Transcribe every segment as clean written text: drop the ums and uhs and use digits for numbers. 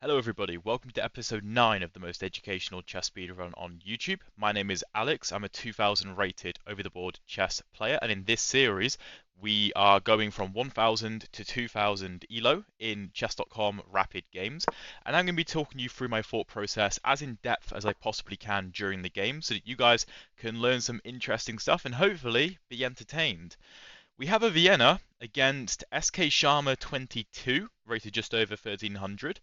Hello everybody, welcome to episode 9 of the most educational chess speedrun on YouTube. My name is Alex, I'm a 2000 rated over-the-board chess player, and in this series we are going from 1000 to 2000 ELO in chess.com rapid games, and I'm going to be talking you through my thought process as in depth as I possibly can during the game so that you guys can learn some interesting stuff and hopefully be entertained. We have a Vienna against SK Sharma 22, rated just over 1300.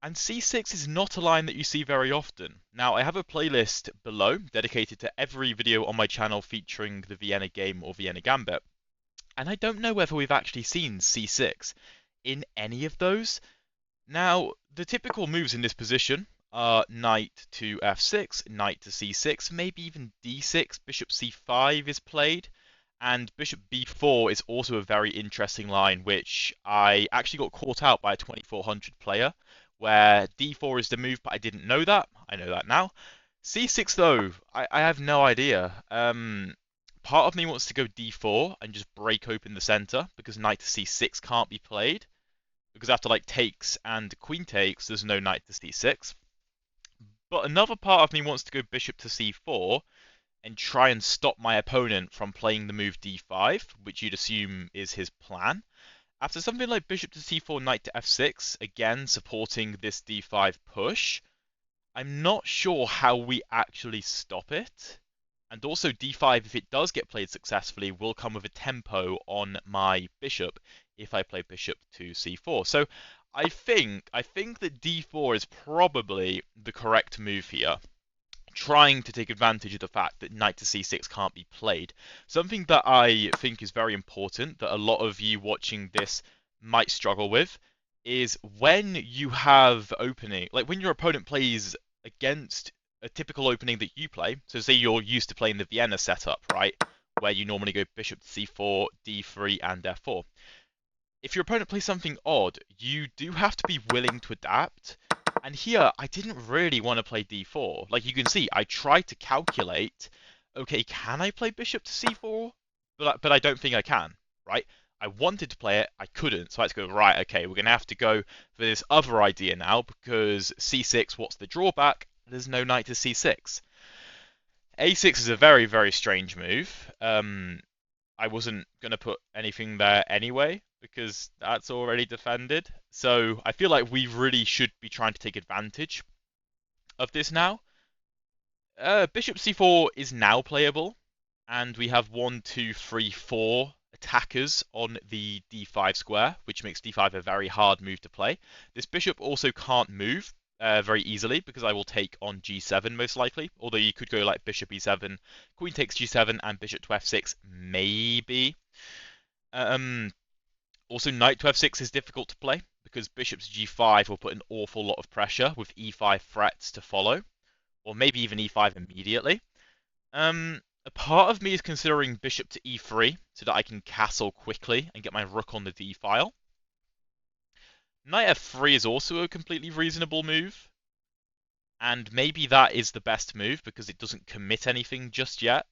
And C6 is not a line that you see very often. Now, I have a playlist below dedicated to every video on my channel featuring the Vienna game or Vienna Gambit. And I don't know whether we've actually seen C6 in any of those. Now, the typical moves in this position are knight to f6, knight to c6, maybe even d6, bishop c5 is played. And bishop b4 is also a very interesting line, which I actually got caught out by a 2400 player, where d4 is the move, but I didn't know that. I know that now. c6 though, I have no idea. Part of me wants to go d4 and just break open the center, because knight to c6 can't be played. Because after like takes and queen takes, there's no knight to c6. But another part of me wants to go bishop to c4 and try and stop my opponent from playing the move d5, which you'd assume is his plan. After something like bishop to c4, knight to f6, again supporting this d5 push, I'm not sure how we actually stop it. And also d5, if it does get played successfully, will come with a tempo on my bishop if I play bishop to c4. So I think that d4 is probably the correct move here, trying to take advantage of the fact that knight to c6 can't be played. Something that I think is very important that a lot of you watching this might struggle with is when you have opening, like when your opponent plays against a typical opening that you play. So say you're used to playing the Vienna setup, right? Where you normally go bishop to c4, d3, and f4. If your opponent plays something odd, you do have to be willing to adapt. And here, I didn't really want to play d4. Like you can see, I tried to calculate, okay, can I play bishop to c4? But I don't think I can, right? I wanted to play it, I couldn't. So I had to go, right, okay, we're going to have to go for this other idea now, because c6, what's the drawback? There's no knight to c6. a6 is a very, very strange move. I wasn't going to put anything there anyway, because that's already defended. So I feel like we really should be trying to take advantage of this now. Bishop c4 is now playable, and we have 1, 2, 3, 4 attackers on the d5 square, which makes d5 a very hard move to play. This bishop also can't move very easily, because I will take on g7 most likely, although you could go like bishop e7, queen takes g7, and bishop to f6 maybe. Also, knight to f6 is difficult to play, because bishop to g5 will put an awful lot of pressure with e5 threats to follow, or maybe even e5 immediately. A part of me is considering bishop to e3 so that I can castle quickly and get my rook on the d file. Knight f3 is also a completely reasonable move, and maybe that is the best move because it doesn't commit anything just yet.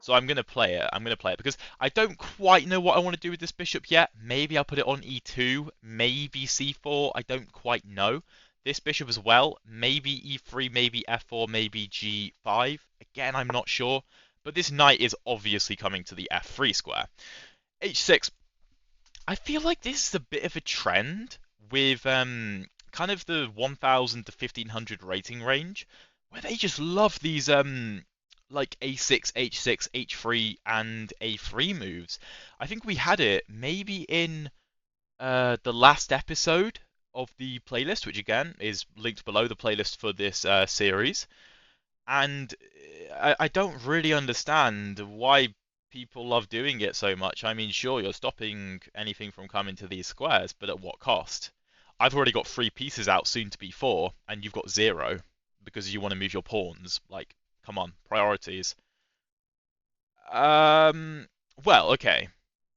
So I'm going to play it. I'm going to play it because I don't quite know what I want to do with this bishop yet. Maybe I'll put it on e2, maybe c4. I don't quite know. This bishop as well, maybe e3, maybe f4, maybe g5. Again, I'm not sure. But this knight is obviously coming to the f3 square. h6. I feel like this is a bit of a trend with kind of the 1000 to 1500 rating range, where they just love these like a6, h6, h3, and a3 moves. I think we had it maybe in the last episode of the playlist, which again is linked below the playlist for this series. And I don't really understand why people love doing it so much. I mean, sure, you're stopping anything from coming to these squares, but at what cost? I've already got 3 pieces out, soon to be 4, and you've got 0 because you want to move your pawns. Like, come on, priorities. Um, well, okay.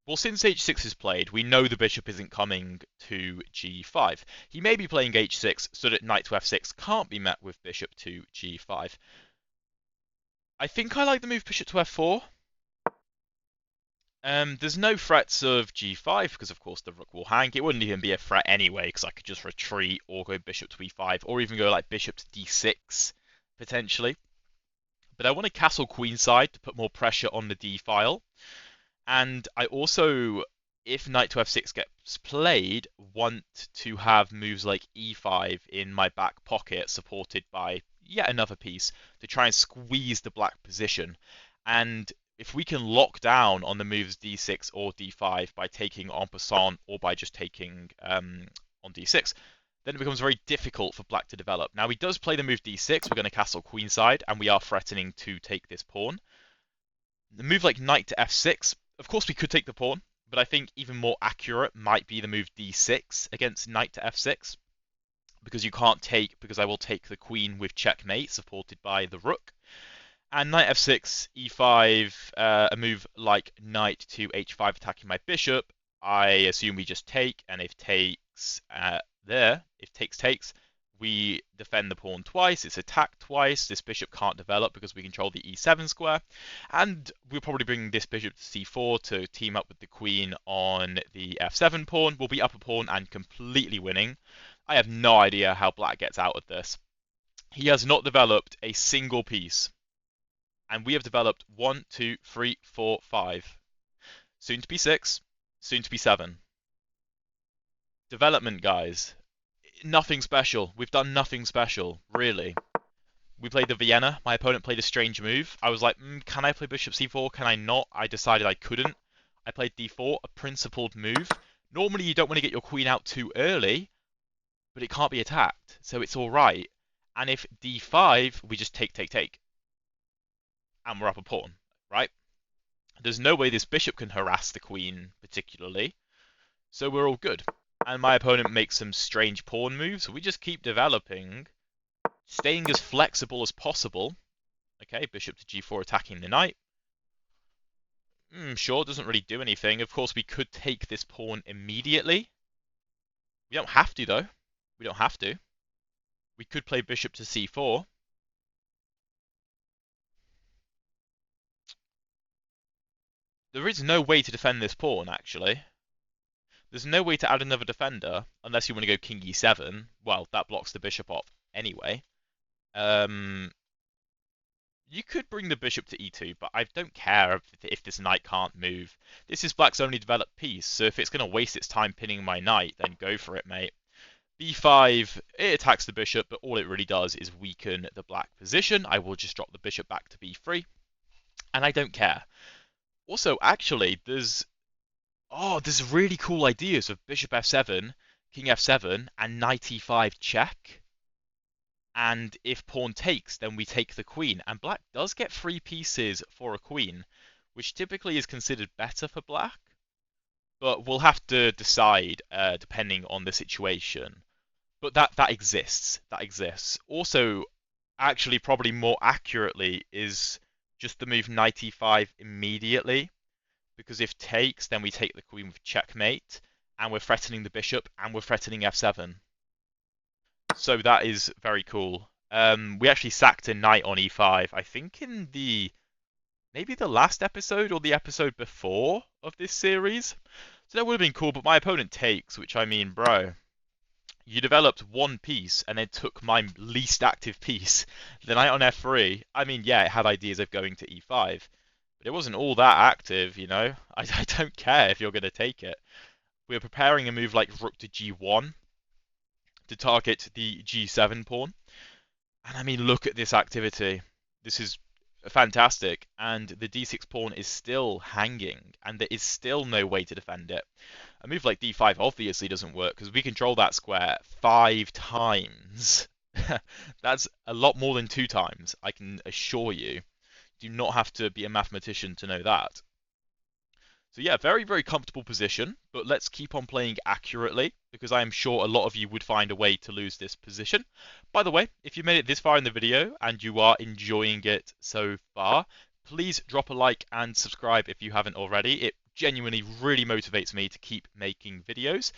Well, since h6 is played, we know the bishop isn't coming to g5. He may be playing h6 so that knight to f6 can't be met with bishop to g5. I think I like the move bishop to f4. There's no threats of g5 because of course the rook will hang. It wouldn't even be a threat anyway because I could just retreat or go bishop to e5 or even go like bishop to d6 potentially. But I want to castle queenside to put more pressure on the d file. And I also, if knight to f6 gets played, want to have moves like e5 in my back pocket supported by yet another piece to try and squeeze the black position. And if we can lock down on the moves d6 or d5 by taking en passant or by just taking on d6, then it becomes very difficult for black to develop. Now he does play the move d6, we're going to castle queenside, and we are threatening to take this pawn. The move like knight to f6, of course we could take the pawn, but I think even more accurate might be the move d6 against knight to f6, because you can't take, because I will take the queen with checkmate supported by the rook. And knight f6, e5, a move like knight to h5 attacking my bishop. I assume we just take, and if takes if takes, we defend the pawn twice, it's attacked twice, this bishop can't develop because we control the e7 square, and we'll probably bring this bishop to c4 to team up with the queen on the f7 pawn. We'll be up a pawn and completely winning. I have no idea how black gets out of this. He has not developed a single piece. And we have developed 1, 2, 3, 4, 5. Soon to be 6, soon to be 7. Development, guys. Nothing special. We've done nothing special, really. We played the Vienna. My opponent played a strange move. I was like, can I play bishop c4? Can I not? I decided I couldn't. I played d4, a principled move. Normally, you don't want to get your queen out too early, but it can't be attacked, so it's all right. And if d5, we just take. And we're up a pawn, right? There's no way this bishop can harass the queen particularly, so we're all good. And my opponent makes some strange pawn moves, so we just keep developing, staying as flexible as possible. Okay, bishop to g4 attacking the knight. Sure, doesn't really do anything. Of course, we could take this pawn immediately. We don't have to, though. We don't have to. We could play bishop to c4. There is no way to defend this pawn, actually. There's no way to add another defender, unless you want to go king e7. Well, that blocks the bishop off anyway. You could bring the bishop to e2, but I don't care if this knight can't move. This is black's only developed piece, so if it's going to waste its time pinning my knight, then go for it, mate. b5, it attacks the bishop, but all it really does is weaken the black position. I will just drop the bishop back to b3, and I don't care. Also, actually, there's really cool ideas of bishop f7, king f7, and knight e5 check. And if pawn takes, then we take the queen. And black does get 3 pieces for a queen, which typically is considered better for black. But we'll have to decide depending on the situation. But that exists. That exists. Also, actually, probably more accurately is just the move knight e5 immediately, because if takes, then we take the queen with checkmate, and we're threatening the bishop, and we're threatening f7. So that is very cool. We actually sacked a knight on e5, I think in maybe the last episode or the episode before of this series. So that would have been cool, but my opponent takes, which I mean, bro, you developed one piece and then took my least active piece. The knight on f3, I mean, yeah, it had ideas of going to e5, but it wasn't all that active, you know? I don't care if you're going to take it. We're preparing a move like rook to g1 to target the g7 pawn. And I mean, look at this activity. This is fantastic. And the d6 pawn is still hanging, and there is still no way to defend it. A move like d5 obviously doesn't work because we control that square 5 times. That's a lot more than 2 times, I can assure you. Do not have to be a mathematician to know that. So yeah, very, very comfortable position, but let's keep on playing accurately, because I am sure a lot of you would find a way to lose this position. By the way, if you made it this far in the video and you are enjoying it so far, please drop a like and subscribe if you haven't already. It genuinely really motivates me to keep making videos.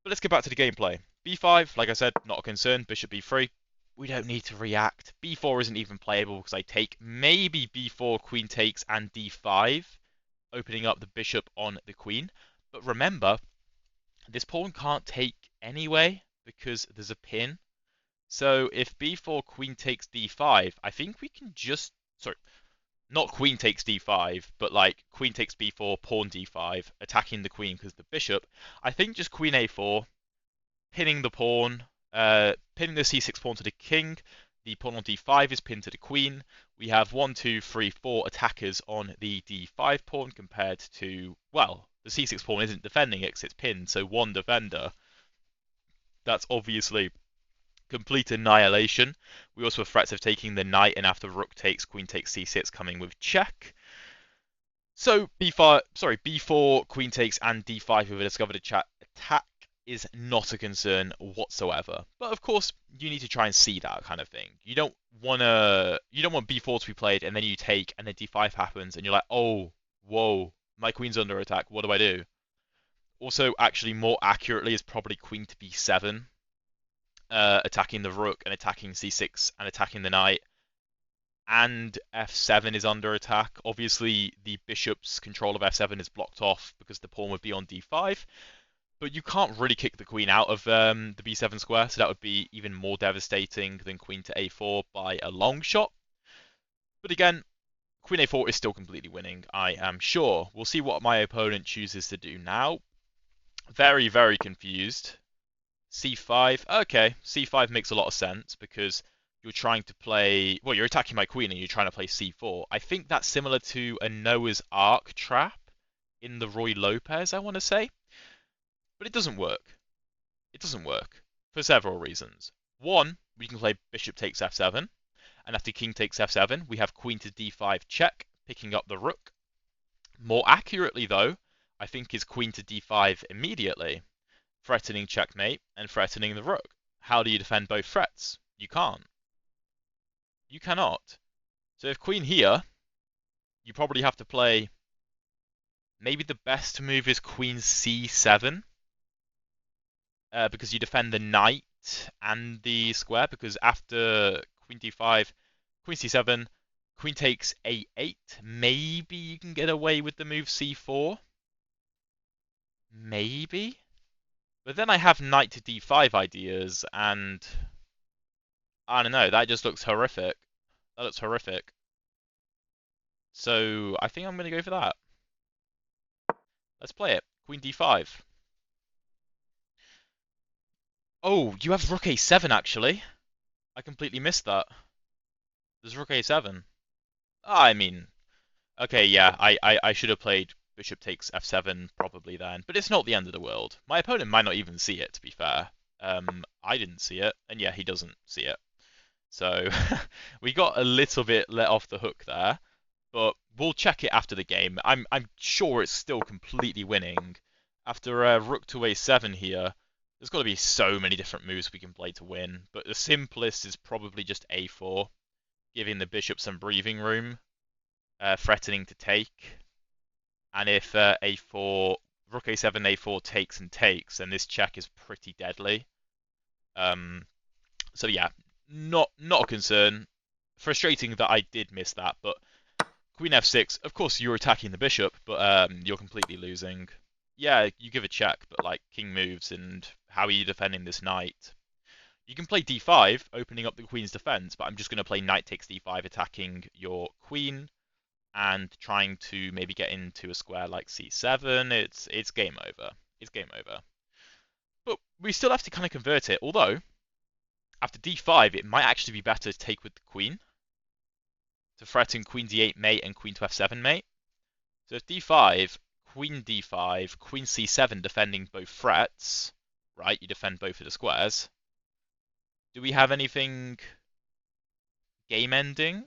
But let's get back to the gameplay. b5, like I said, not a concern. Bishop b3. We don't need to react. b4 isn't even playable because I take. Maybe b4, queen takes, and d5. opening up the bishop on the queen. But remember, this pawn can't take anyway because there's a pin. So if b4 queen takes d5, I think we can just, sorry, not queen takes d5, but like queen takes b4, pawn d5, attacking the queen because the bishop. I think just queen a4, pinning the pawn, pinning the c6 pawn to the king. The pawn on d5 is pinned to the queen. We have 1, 2, 3, 4 attackers on the d5 pawn compared to, well, the c6 pawn isn't defending it because it's pinned, so one defender. That's obviously complete annihilation. We also have threats of taking the knight, and after rook takes, queen takes c6, coming with check. So b4, queen takes, and d5 with a discovered attack is not a concern whatsoever. But of course, you need to try and see that kind of thing. You don't want b4 to be played, and then you take, and then d5 happens, and you're like, oh, whoa, my queen's under attack. What do I do? Also, actually, more accurately is probably queen to b7. Attacking the rook and attacking c6 and attacking the knight, and f7 is under attack. Obviously, the bishop's control of f7 is blocked off because the pawn would be on d5, but you can't really kick the queen out of the b7 square, so that would be even more devastating than queen to a4 by a long shot. But again, queen a4 is still completely winning, I am sure. We'll see what my opponent chooses to do now. Very, very confused. c5, okay, c5 makes a lot of sense because you're trying to play, well, you're attacking my queen and you're trying to play c4. I think that's similar to a Noah's Ark trap in the Roy Lopez, I want to say. But it doesn't work. It doesn't work for several reasons. One, we can play bishop takes f7, and after king takes f7, we have queen to d5 check, picking up the rook. More accurately, though, I think is queen to d5 immediately, threatening checkmate and threatening the rook. How do you defend both threats? You can't. You cannot. So if queen here, you probably have to play, maybe the best move is queen c7, because you defend the knight and the square, because after queen d5, queen c7, queen takes a8, maybe you can get away with the move c4. Maybe? But then I have knight to d5 ideas, and I don't know, that just looks horrific. That looks horrific. So I think I'm going to go for that. Let's play it. Queen d5. Oh, you have rook a7 actually. I completely missed that. There's rook a7. I mean, okay, yeah, I should have played bishop takes f7 probably then, but it's not the end of the world. My opponent might not even see it, to be fair. I didn't see it, and yeah, he doesn't see it. So we got a little bit let off the hook there, but we'll check it after the game. I'm sure it's still completely winning. After rook to a7 here, there's got to be so many different moves we can play to win, but the simplest is probably just a4, giving the bishop some breathing room, threatening to take. And if a4, rook a7, a4 takes and takes, then this check is pretty deadly. So yeah, not a concern. Frustrating that I did miss that, but queen f6, of course you're attacking the bishop, but you're completely losing. Yeah, you give a check, but like king moves, and how are you defending this knight? You can play d5, opening up the queen's defense, but I'm just going to play knight takes d5, attacking your queen, and trying to maybe get into a square like c7. It's game over. It's game over. But we still have to kind of convert it, although after d5, it might actually be better to take with the queen, to threaten queen d8 mate and queen to f7 mate. So if d5, queen d5, queen c7 defending both threats, right? You defend both of the squares. Do we have anything game ending?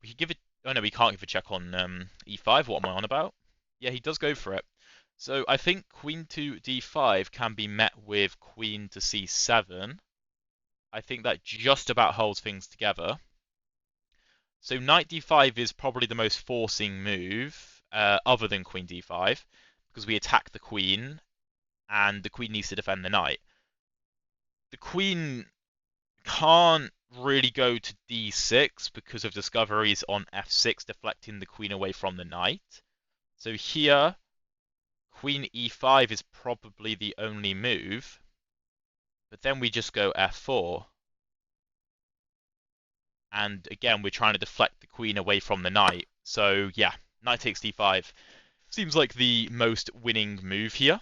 We could give it. Oh no, we can't give a check on e5. What am I on about? Yeah, he does go for it. So I think queen to d5 can be met with queen to c7. I think that just about holds things together. So knight d5 is probably the most forcing move, other than queen d5, because we attack the queen, and the queen needs to defend the knight. The queen can't really go to d6 because of discoveries on f6 deflecting the queen away from the knight. So here, queen e5 is probably the only move. But then we just go f4. And again, we're trying to deflect the queen away from the knight. So yeah, knight takes d5 seems like the most winning move here.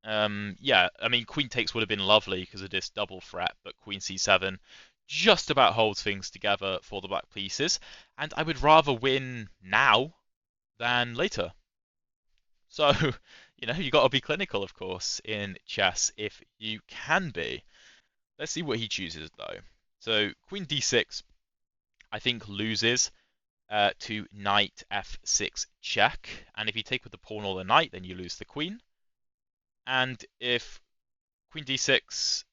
Yeah, I mean, queen takes would have been lovely because of this double threat, but queen c7 just about holds things together for the black pieces. And I would rather win now than later. So, you got to be clinical, of course, in chess if you can be. Let's see what he chooses, though. So, queen d6, I think, loses to knight f6 check. And if you take with the pawn or the knight, then you lose the queen. And if queen d6,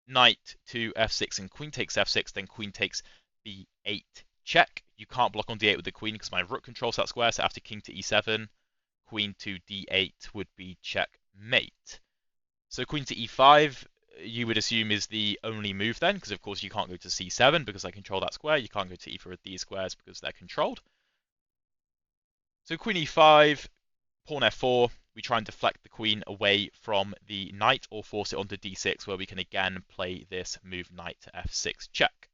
knight to f6, and queen takes f6, then queen takes b8 check. You can't block on d8 with the queen because my rook controls that square, so after king to e7, queen to d8 would be checkmate. So queen to e5, you would assume is the only move then, because of course you can't go to c7 because I control that square. You can't go to either of these squares because they're controlled. So queen e5, pawn f4, we try and deflect the queen away from the knight or force it onto d6 where we can again play this move knight to f6 check.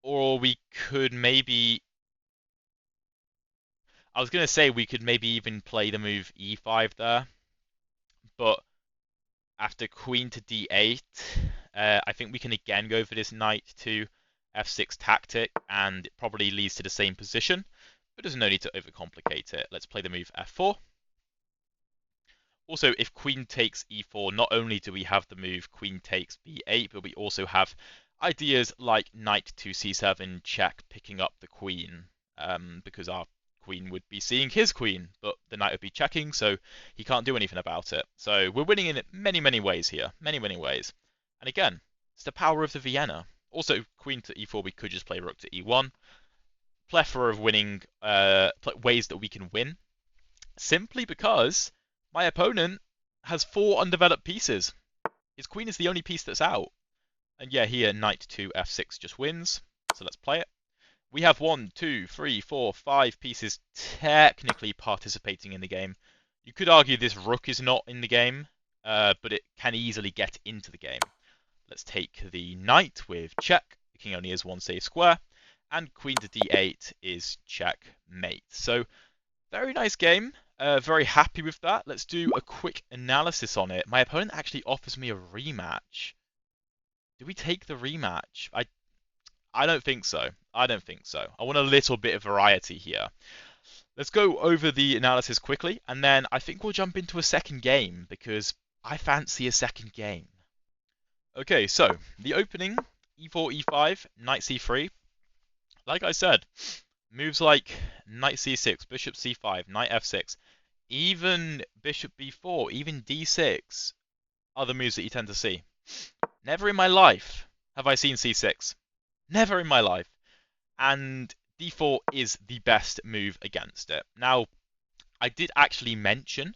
Or we could maybe... I was going to say we could maybe even play the move e5 there, but after queen to d8, I think we can again go for this knight to f6 tactic, and it probably leads to the same position, but there's no need to overcomplicate it. Let's play the move f4. Also, if queen takes e4, not only do we have the move queen takes b8, but we also have ideas like knight to c7 check, picking up the queen, because our queen would be seeing his queen, but the knight would be checking, so he can't do anything about it. So we're winning in many, many ways here. Many, many ways. And again, it's the power of the Vienna. Also, queen to e4, we could just play rook to e1. Plethora of winning ways that we can win, simply because my opponent has 4 undeveloped pieces. His queen is the only piece that's out. And yeah, here, knight to f6 just wins. So let's play it. We have 1, 2, 3, 4, 5 pieces technically participating in the game. You could argue this rook is not in the game, but it can easily get into the game. Let's take the knight with check. The king only has 1 safe square. And queen to d8 is checkmate. So, very nice game. Very happy with that. Let's do a quick analysis on it. My opponent actually offers me a rematch. Do we take the rematch? I don't think so. I don't think so. I want a little bit of variety here. Let's go over the analysis quickly, and then I think we'll jump into a second game, because I fancy a second game. Okay, so, the opening, e4, e5, knight c3. Like I said, moves like knight c6, bishop c5, knight f6, even bishop b4, even d6 are the moves that you tend to see. Never in my life have I seen c6. Never in my life. And d4 is the best move against it. Now, I did actually mention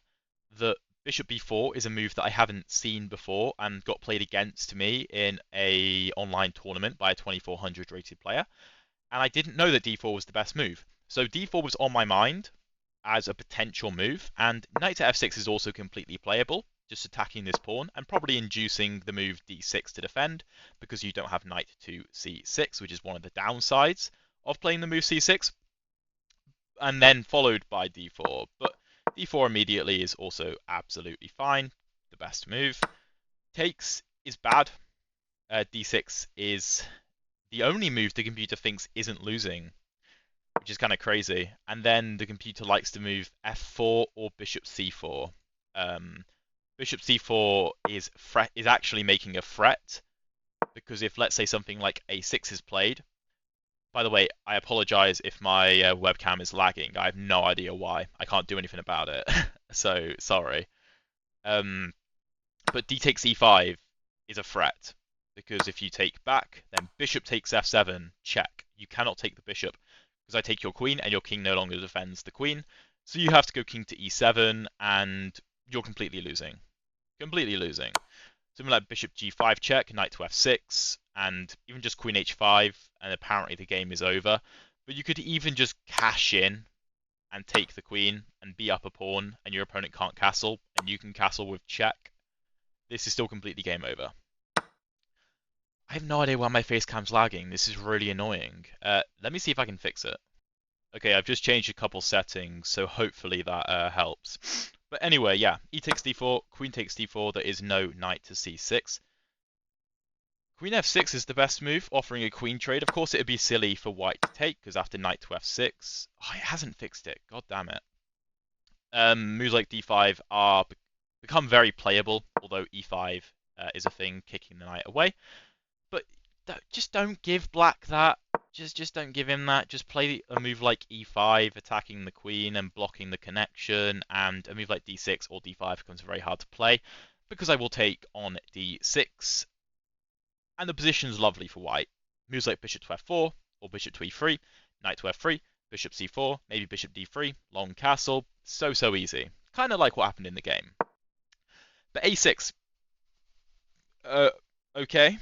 that bishop b4 is a move that I haven't seen before and got played against me in a online tournament by a 2400 rated player. And I didn't know that d4 was the best move. So d4 was on my mind as a potential move, and knight to f6 is also completely playable, just attacking this pawn, and probably inducing the move d6 to defend, because you don't have knight to c6, which is one of the downsides of playing the move c6, and then followed by d4. But d4 immediately is also absolutely fine, the best move. Takes is bad. D6 is the only move the computer thinks isn't losing, which is kind of crazy. And then the computer likes to move f4 or bishop c4. Bishop c4 is actually making a threat, because if, let's say, something like a6 is played... By the way, I apologize if my webcam is lagging. I have no idea why. I can't do anything about it. So, sorry. But d takes e5 is a threat, because if you take back, then bishop takes f7, check. You cannot take the bishop, because I take your queen, and your king no longer defends the queen. So you have to go king to e7, and you're completely losing. Completely losing. Something like bishop g5 check, knight to f6, and even just queen h5, and apparently the game is over. But you could even just cash in and take the queen and be up a pawn, and your opponent can't castle, and you can castle with check. This is still completely game over. I have no idea why my face cam's lagging. This is really annoying. Let me see if I can fix it. Okay, I've just changed a couple settings, so hopefully that helps. But anyway, yeah, e takes d4, queen takes d4, there is no knight to c6. Queen f6 is the best move, offering a queen trade. Of course, it would be silly for white to take, because after knight to f6... Oh, it hasn't fixed it. God damn it. Moves like d5 are become very playable, although e5 is a thing, kicking the knight away. But just don't give black that. Just don't give him that. Just play a move like e5, attacking the queen and blocking the connection, and a move like d6 or d5 becomes very hard to play, because I will take on d6. And the position's lovely for white. Moves like bishop to f4 or bishop to e3, knight to f3, bishop c4, maybe bishop d3, long castle. So easy. Kind of like what happened in the game. But a6. Okay.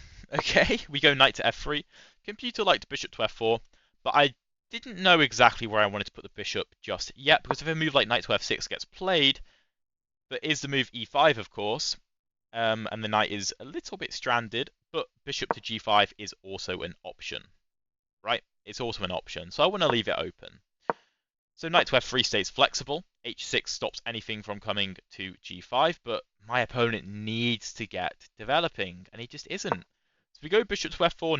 We go knight to f3. Computer liked bishop to f4, but I didn't know exactly where I wanted to put the bishop just yet, because if a move like knight to f6 gets played, there is the move e5, of course, and the knight is a little bit stranded, but bishop to g5 is also an option, right? It's also an option, so I want to leave it open. So knight to f3 stays flexible, h6 stops anything from coming to g5, but my opponent needs to get developing, and he just isn't. So we go bishop to f4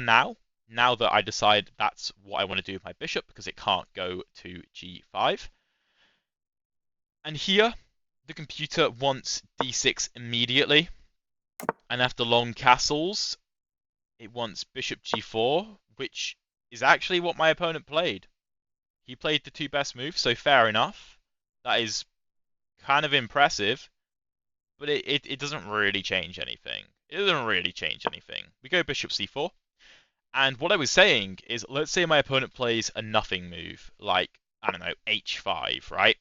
now that I decide that's what I want to do with my bishop, because it can't go to g5. And here, the computer wants d6 immediately, and after long castles, it wants bishop g4, which is actually what my opponent played. He played the two best moves, so fair enough. That is kind of impressive, but it doesn't really change anything. It doesn't really change anything. We go bishop c4, and what I was saying is, let's say my opponent plays a nothing move, like, I don't know, h5, right?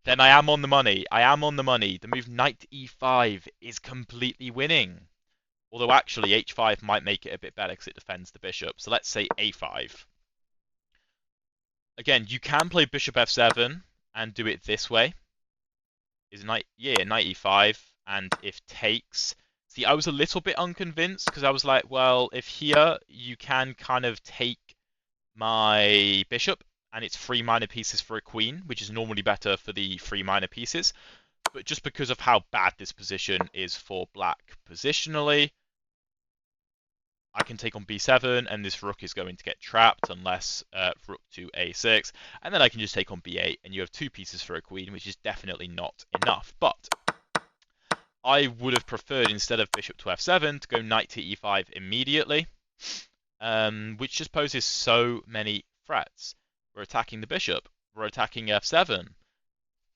Then I am on the money. I am on the money. The move knight to e5 is completely winning. Although actually h5 might make it a bit better because it defends the bishop. So let's say a5. Again, you can play bishop f7 and do it this way. Knight e5, and if takes... See, I was a little bit unconvinced because I was like, well, if here you can kind of take my bishop and it's 3 minor pieces for a queen, which is normally better for the 3 minor pieces. But just because of how bad this position is for black positionally, I can take on b7, and this rook is going to get trapped unless rook to a6. And then I can just take on b8, and you have 2 pieces for a queen, which is definitely not enough. But I would have preferred, instead of bishop to f7, to go knight to e5 immediately, which just poses so many threats. We're attacking the bishop. We're attacking f7.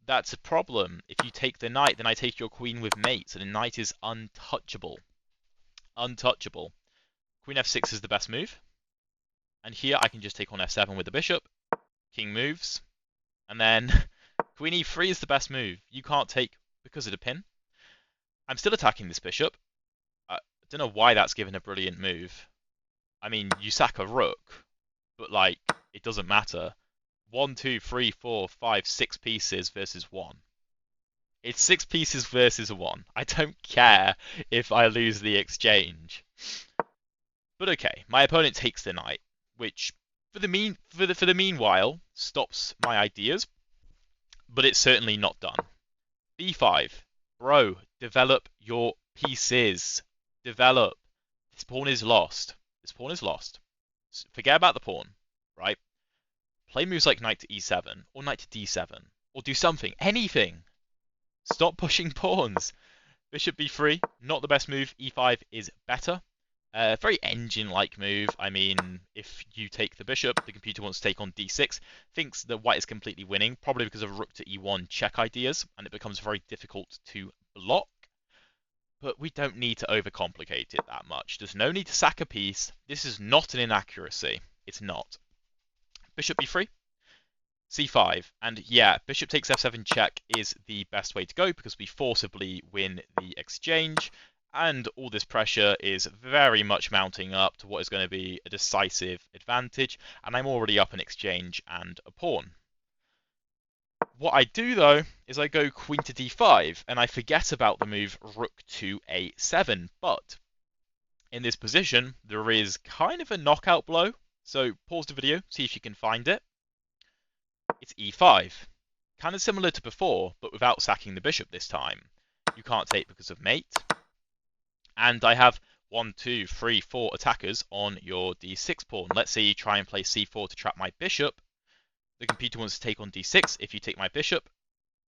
That's a problem. If you take the knight, then I take your queen with mates, and the knight is untouchable. Untouchable. Queen f6 is the best move. And here I can just take on f7 with the bishop. King moves. And then queen e3 is the best move. You can't take because of the pin. I'm still attacking this bishop. I don't know why that's given a brilliant move. I mean, you sack a rook, but like, it doesn't matter. 1, 2, 3, 4, 5, 6 pieces versus 1. It's 6 pieces versus 1. I don't care if I lose the exchange. But okay, my opponent takes the knight, which for the meanwhile stops my ideas, but it's certainly not done. b5. Bro, develop your pieces. Develop. This pawn is lost. This pawn is lost. Forget about the pawn, right? Play moves like knight to e7, or knight to d7, or do something, anything. Stop pushing pawns. Bishop b3, not the best move. e5 is better. Very engine-like move. I mean, if you take the bishop, the computer wants to take on d6, thinks that white is completely winning, probably because of rook to e1 check ideas, and it becomes very difficult to block. But we don't need to overcomplicate it that much. There's no need to sack a piece. This is not an inaccuracy. It's not. Bishop b3, c5, and yeah, bishop takes f7 check is the best way to go because we forcibly win the exchange. And all this pressure is very much mounting up to what is going to be a decisive advantage, and I'm already up an exchange and a pawn. What I do, though, is I go queen to d5, and I forget about the move rook to a7, but in this position, there is kind of a knockout blow, so pause the video, see if you can find it. It's e5. Kind of similar to before, but without sacking the bishop this time. You can't take because of mate. And I have 1, 2, 3, 4 attackers on your d6 pawn. Let's say you try and play c4 to trap my bishop. The computer wants to take on d6 if you take my bishop.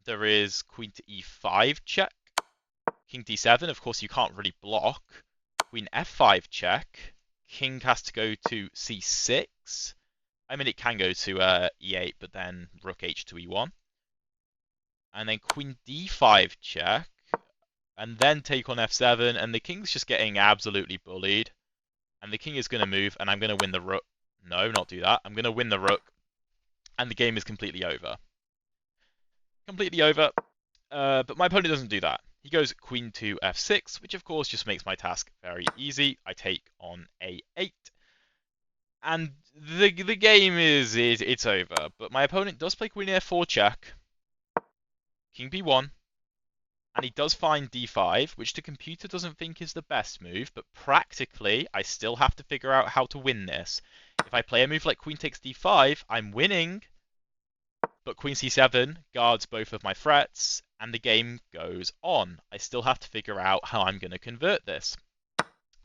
There is queen to e5 check. King d7, of course you can't really block. Queen f5 check. King has to go to c6. I mean, it can go to e8, but then rook h to e1. And then queen d5 check. And then take on f7, and the king's just getting absolutely bullied. And the king is going to move, and I'm going to win the rook. No, not do that. I'm going to win the rook. And the game is completely over. Completely over. But my opponent doesn't do that. He goes queen to f6, which of course just makes my task very easy. I take on a8. And the game it's over. But my opponent does play queen f4 check. King b1. And he does find d5, which the computer doesn't think is the best move, but practically, I still have to figure out how to win this. If I play a move like queen takes d5, I'm winning, but queen c7 guards both of my threats, and the game goes on. I still have to figure out how I'm going to convert this.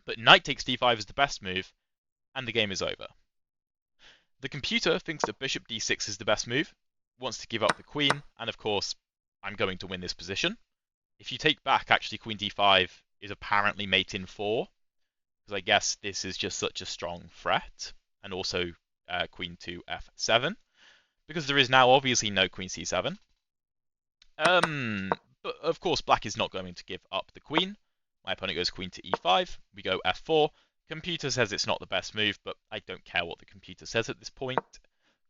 But knight takes d5 is the best move, and the game is over. The computer thinks that bishop d6 is the best move, wants to give up the queen, and of course, I'm going to win this position. If you take back, actually, queen d5 is apparently mate in 4, because I guess this is just such a strong threat, and also queen to f7, because there is now obviously no queen c7. But of course, black is not going to give up the queen. My opponent goes queen to e5, we go f4. Computer says it's not the best move, but I don't care what the computer says at this point.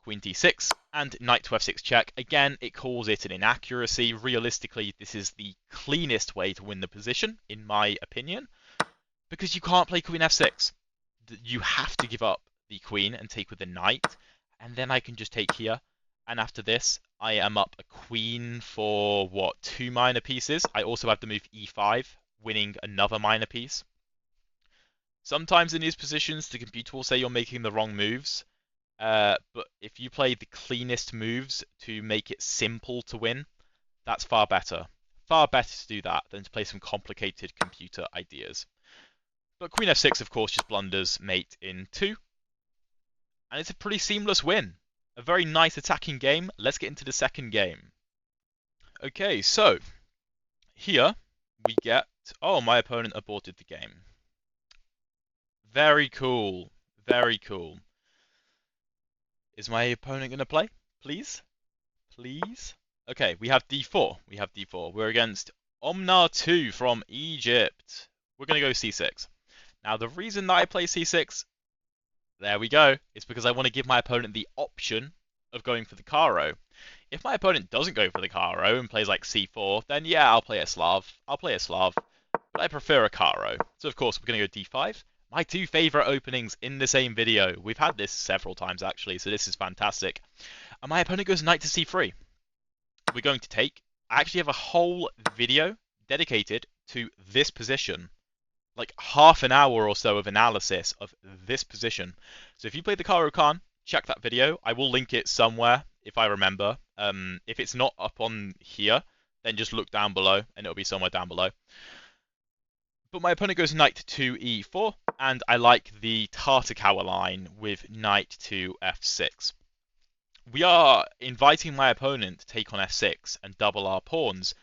Queen d6, and knight to f6 check. Again, it calls it an inaccuracy. Realistically, this is the cleanest way to win the position, in my opinion, because you can't play queen f6. You have to give up the queen and take with the knight, and then I can just take here. And after this, I am up a queen for, what, 2 minor pieces? I also have the move e5, winning another minor piece. Sometimes in these positions, the computer will say you're making the wrong moves. But if you play the cleanest moves to make it simple to win, that's far better. Far better to do that than to play some complicated computer ideas. But queen f6, of course, just blunders mate in 2. And it's a pretty seamless win. A very nice attacking game. Let's get into the second game. Okay, so here we get... Oh, my opponent aborted the game. Very cool. Very cool. Is my opponent going to play? Please? Please? Okay, we have d4. We have d4. We're against Omnar2 from Egypt. We're going to go c6. Now, the reason that I play c6, there we go, is because I want to give my opponent the option of going for the Caro. If my opponent doesn't go for the Caro and plays like c4, then yeah, I'll play a Slav. I'll play a Slav. But I prefer a Caro. So, of course, we're going to go d5. My 2 favorite openings in the same video. We've had this several times, actually, so this is fantastic. And my opponent goes knight to c3. We're going to take... I actually have a whole video dedicated to this position. Like half an hour or so of analysis of this position. So if you played the Caro Kann, check that video. I will link it somewhere, if I remember. If it's not up on here, then just look down below, and it'll be somewhere down below. But my opponent goes knight to e4, and I like the Tartakower line with knight to f6. We are inviting my opponent to take on f6 and double our pawns,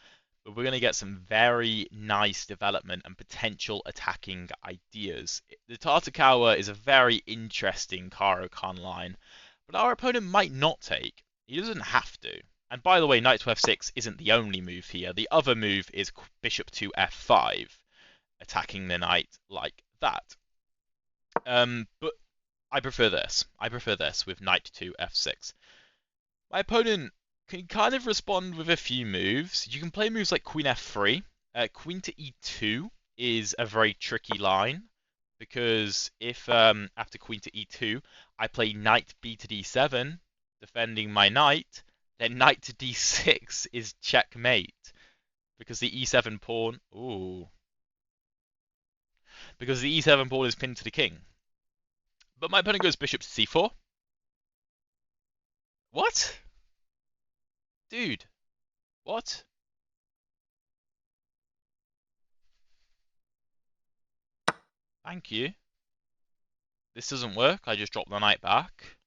but we're going to get some very nice development and potential attacking ideas. The Tartakower is a very interesting Caro Kann line, but our opponent might not take. He doesn't have to. And by the way, knight to f6 isn't the only move here. The other move is bishop to f5. Attacking the knight like that. But I prefer this. I prefer this with knight to f6. My opponent can kind of respond with a few moves. You can play moves like queen f3, queen to e2 is a very tricky line because if after queen to e2 I play knight b to d7 defending my knight, then knight to d6 is checkmate because the e7 pawn, ooh, because the e7 pawn is pinned to the king. But my opponent goes bishop to c4. What? Dude, what? Thank you. This doesn't work. I just drop the knight back.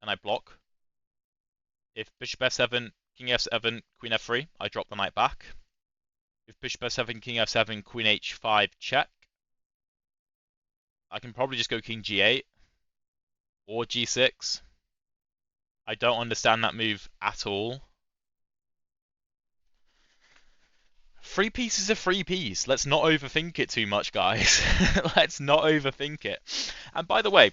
And I block. If bishop f7, king f7, queen f3, I drop the knight back. If bishop f7, king f7, queen h5, check. I can probably just go king g8 or g6. I don't understand that move at all. Free piece is a free piece. Let's not overthink it too much, guys. Let's not overthink it. And by the way,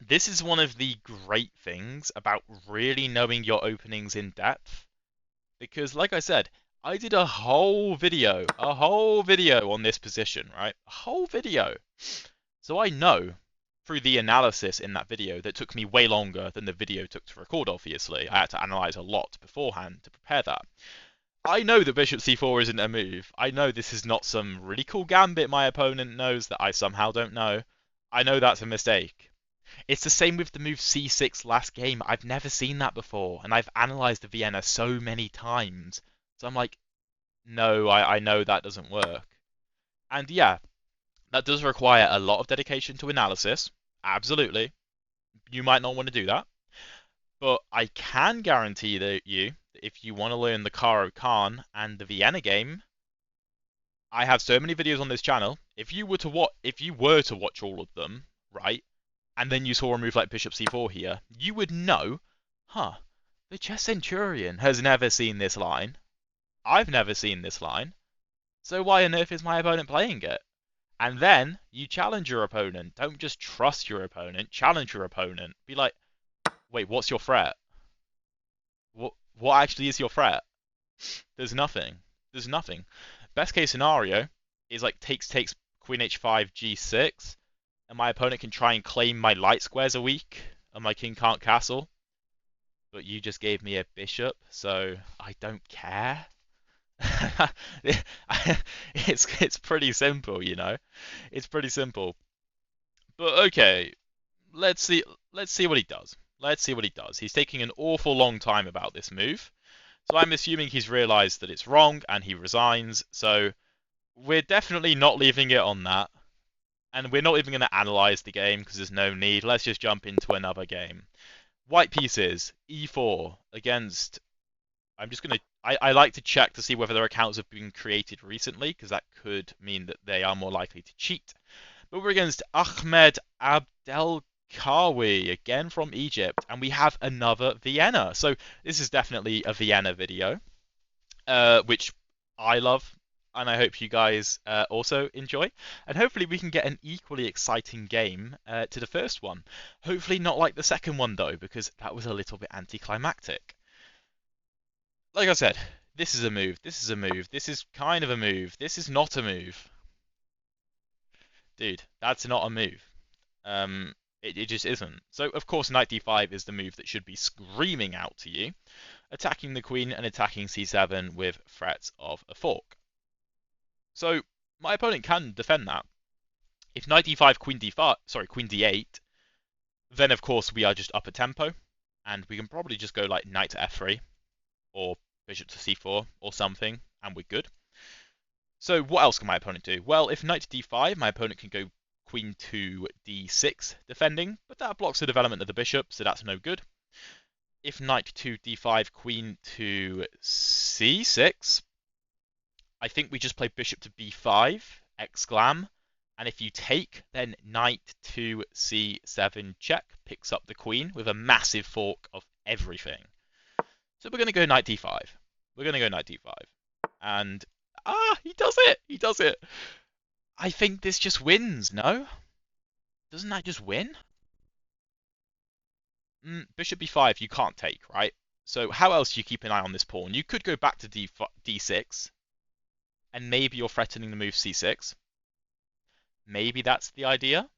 this is one of the great things about really knowing your openings in depth. Because, like I said, I did a whole video on this position, right? A whole video. So I know through the analysis in that video that took me way longer than the video took to record, obviously. I had to analyze a lot beforehand to prepare that. I know that bishop c4 isn't a move. I know this is not some really cool gambit my opponent knows that I somehow don't know. I know that's a mistake. It's the same with the move c6 last game. I've never seen that before, and I've analyzed the Vienna so many times. So I'm like, no, I know that doesn't work. And yeah, that does require a lot of dedication to analysis. Absolutely. You might not want to do that. But I can guarantee that if you want to learn the Caro, Kann and the Vienna game, I have so many videos on this channel. If you were to watch all of them, right, and then you saw a move like bishop c4 here, you would know, the chess centurion has never seen this line. I've never seen this line. So why on earth is my opponent playing it? And then you challenge your opponent. Don't just trust your opponent. Challenge your opponent. Be like, wait, what's your threat? What actually is your threat? There's nothing. There's nothing. Best case scenario is like takes queen h5 g6, and my opponent can try and claim my light squares a week, and my king can't castle. But you just gave me a bishop, so I don't care. It's pretty simple, you know. It's pretty simple. But okay, let's see what he does. Let's see what he does. He's taking an awful long time about this move. So I'm assuming he's realized that it's wrong and he resigns. So we're definitely not leaving it on that. And we're not even going to analyze the game because there's no need. Let's just jump into another game. White pieces, e4 against... I like to check to see whether their accounts have been created recently because that could mean that they are more likely to cheat. But we're against Ahmed Abdelkawi, again from Egypt, and we have another Vienna. So this is definitely a Vienna video, which I love, and I hope you guys also enjoy. And hopefully we can get an equally exciting game to the first one. Hopefully not like the second one, though, because that was a little bit anticlimactic. Like I said, this is a move, this is a move, this is kind of a move, this is not a move. Dude, that's not a move. It just isn't. So, of course, knight d5 is the move that should be screaming out to you, attacking the queen and attacking c7 with threats of a fork. So, my opponent can defend that. If knight d5, queen d8, then of course we are just up a tempo, and we can probably just go like knight to f3, or bishop to c4, or something, and we're good. So what else can my opponent do? Well, if knight to d5, my opponent can go queen to d6 defending, but that blocks the development of the bishop, so that's no good. If knight to d5, queen to c6, I think we just play bishop to b5, exclam, and if you take, then knight to c7 check, picks up the queen with a massive fork of everything. So we're going to go knight d5. We're going to go knight d5. And, he does it! He does it! I think this just wins, no? Doesn't that just win? Bishop b5, you can't take, right? So how else do you keep an eye on this pawn? You could go back to d6. and maybe you're threatening the move c6. Maybe that's the idea.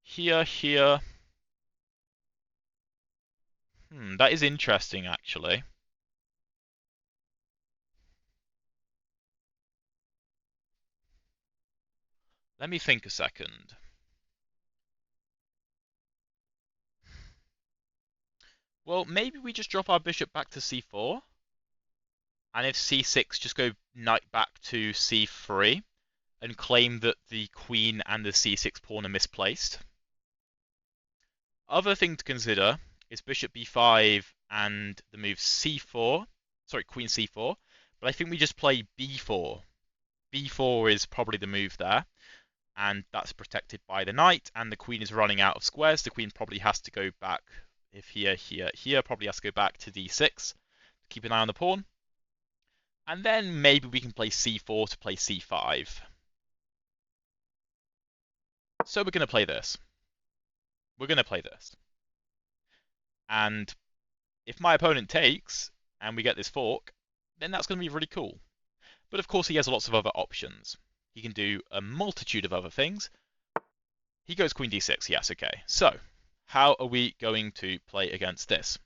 Here. That is interesting, actually. Let me think a second. Well, maybe we just drop our bishop back to c4. And if c6, just go knight back to c3 and claim that the queen and the c6 pawn are misplaced. Other thing to consider is bishop b5 and the move c4. Sorry, queen c4. But I think we just play b4. b4 is probably the move there. And that's protected by the knight, and the queen is running out of squares. The queen probably has to go back, if here, probably has to go back to d6. Keep an eye on the pawn. And then maybe we can play c4 to play c5. So we're going to play this. And if my opponent takes, and we get this fork, then that's going to be really cool. But of course he has lots of other options. He can do a multitude of other things. He goes queen d6, yes, okay. So, how are we going to play against this?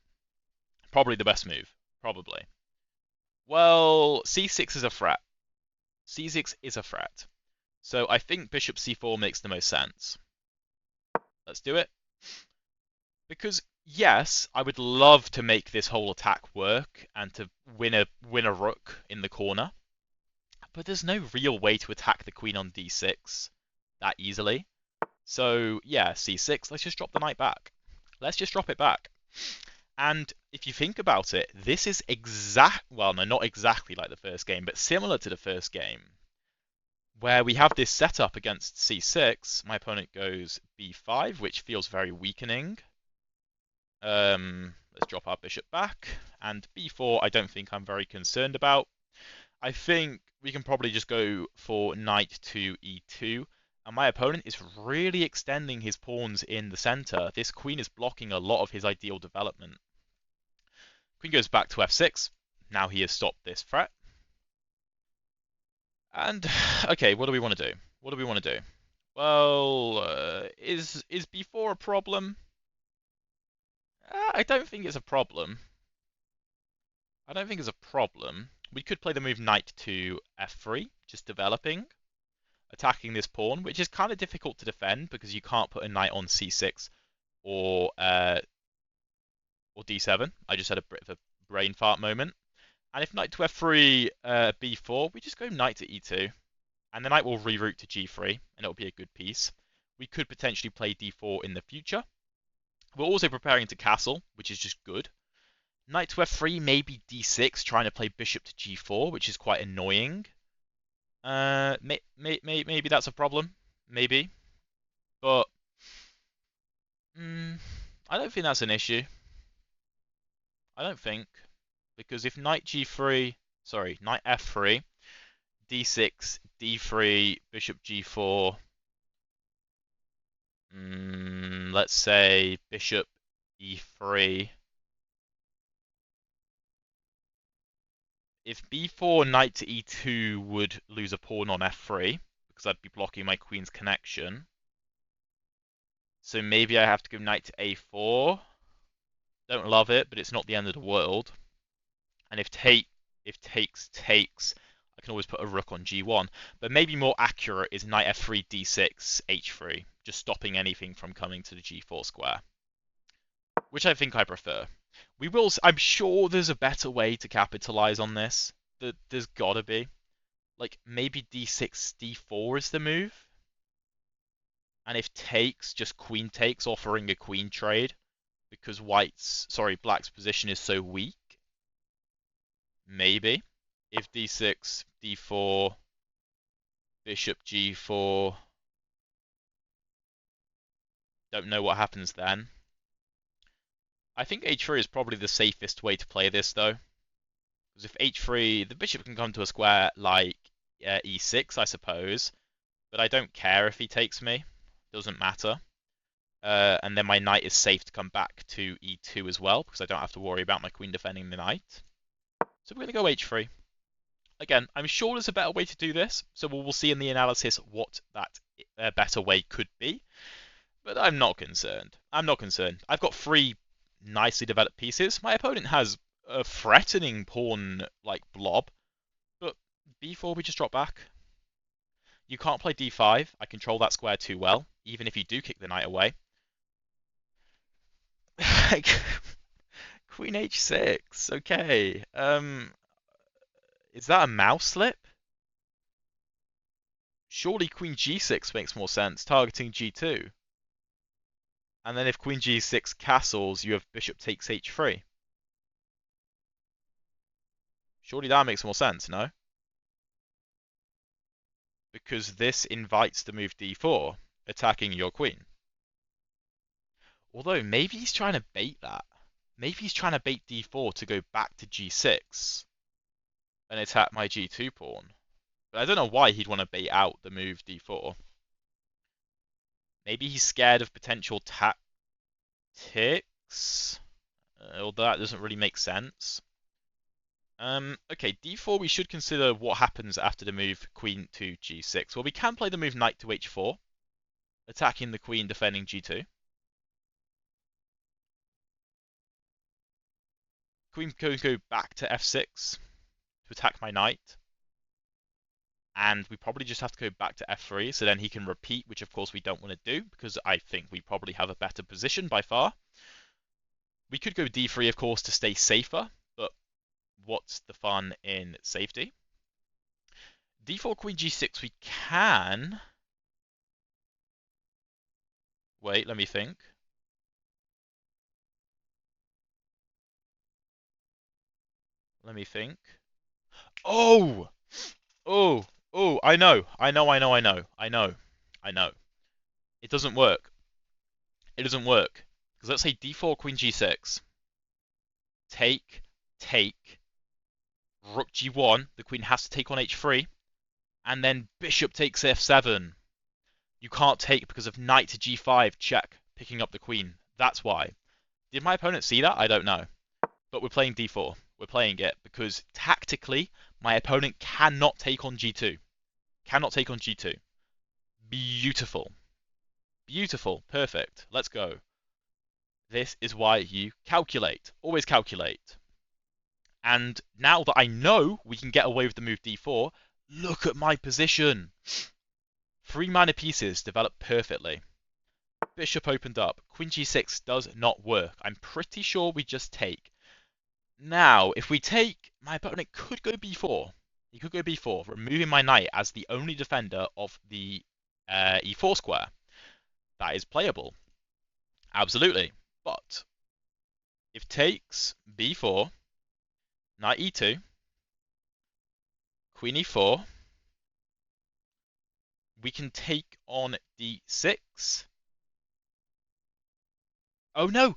Probably the best move, probably. Well, c6 is a threat. c6 is a threat. So I think bishop c4 makes the most sense. Let's do it. Because, yes, I would love to make this whole attack work and to win a rook in the corner. But there's no real way to attack the queen on d6 that easily. So, yeah, c6, let's just drop the knight back. Let's just drop it back. And if you think about it, this is well, no, not exactly like the first game, but similar to the first game, where we have this setup against c6. My opponent goes b5, which feels very weakening. Let's drop our bishop back. And b4, I don't think I'm very concerned about. I think we can probably just go for knight to e2. And my opponent is really extending his pawns in the center. This queen is blocking a lot of his ideal development. Queen goes back to f6. Now he has stopped this threat. And, okay, what do we want to do? Well, is b4 a problem? I don't think it's a problem. We could play the move knight to f3, just developing, attacking this pawn, which is kind of difficult to defend because you can't put a knight on c6 or d7. I just had a bit of a brain fart moment. And if knight to f3, b4, we just go knight to e2. And the knight will reroute to g3, and it'll be a good piece. We could potentially play d4 in the future. We're also preparing to castle, which is just good. Knight to f3, maybe d6, trying to play bishop to g4, which is quite annoying. Maybe that's a problem. Maybe. But I don't think that's an issue. I don't think. Because if knight g3, sorry, knight f3, d6, d3, bishop g4, let's say bishop e3. If b4, knight to e2 would lose a pawn on f3, because I'd be blocking my queen's connection. So maybe I have to go knight to a4. Don't love it, but it's not the end of the world. And if takes, I can always put a rook on g1. But maybe more accurate is knight f3, d6, h3, just stopping anything from coming to the g4 square, which I think I prefer. I'm sure there's a better way to capitalize on this. There's gotta be. Like, maybe d6, d4 is the move. And if takes, just queen takes, offering a queen trade, because black's position is so weak. Maybe. If d6, d4, bishop g4. Don't know what happens then. I think h3 is probably the safest way to play this, though. Because if h3, the bishop can come to a square like e6, I suppose. But I don't care if he takes me. Doesn't matter. And then my knight is safe to come back to e2 as well, because I don't have to worry about my queen defending the knight. So we're going to go h3. Again, I'm sure there's a better way to do this, so we'll see in the analysis what that better way could be. But I'm not concerned. I'm not concerned. I've got 3 nicely developed pieces. My opponent has a threatening pawn like blob, but b4 we just drop back. You can't play d5. I control that square too well, even if you do kick the knight away. Queen h6. Okay. Is that a mouse slip? Surely queen g6 makes more sense, targeting g2. And then if queen g6 castles, you have bishop takes h3. Surely that makes more sense, no? Because this invites the move d4, attacking your queen. Although, maybe he's trying to bait that. Maybe he's trying to bait d4 to go back to g6 and attack my g2 pawn. But I don't know why he'd want to bait out the move d4. Maybe he's scared of potential tactics, although that doesn't really make sense. Okay, d4 we should consider what happens after the move queen to g6. Well, we can play the move knight to h4, attacking the queen, defending g2. Queen can go back to f6 to attack my knight. And we probably just have to go back to f3, so then he can repeat, which of course we don't want to do, because I think we probably have a better position by far. We could go d3, of course, to stay safer, but what's the fun in safety? d4, queen g6, we can... Wait, let me think. Let me think. Oh! Oh! Oh, I know. I know. It doesn't work. It doesn't work. Because let's say d4, queen g6. Take. Rook g1. The queen has to take on h3. And then bishop takes f7. You can't take because of knight to g5. Check. Picking up the queen. That's why. Did my opponent see that? I don't know. But we're playing d4. We're playing it because tactically, my opponent cannot take on g2. Cannot take on g2. Beautiful. Beautiful. Perfect. Let's go. This is why you calculate. Always calculate. And now that I know we can get away with the move d4, look at my position. 3 minor pieces developed perfectly. Bishop opened up. Queen g6 does not work. I'm pretty sure we just take. Now, if we take, my opponent could go b4. He could go b4, removing my knight as the only defender of the e4 square. That is playable. Absolutely. But if takes b4, knight e2, queen e4, we can take on d6. Oh no,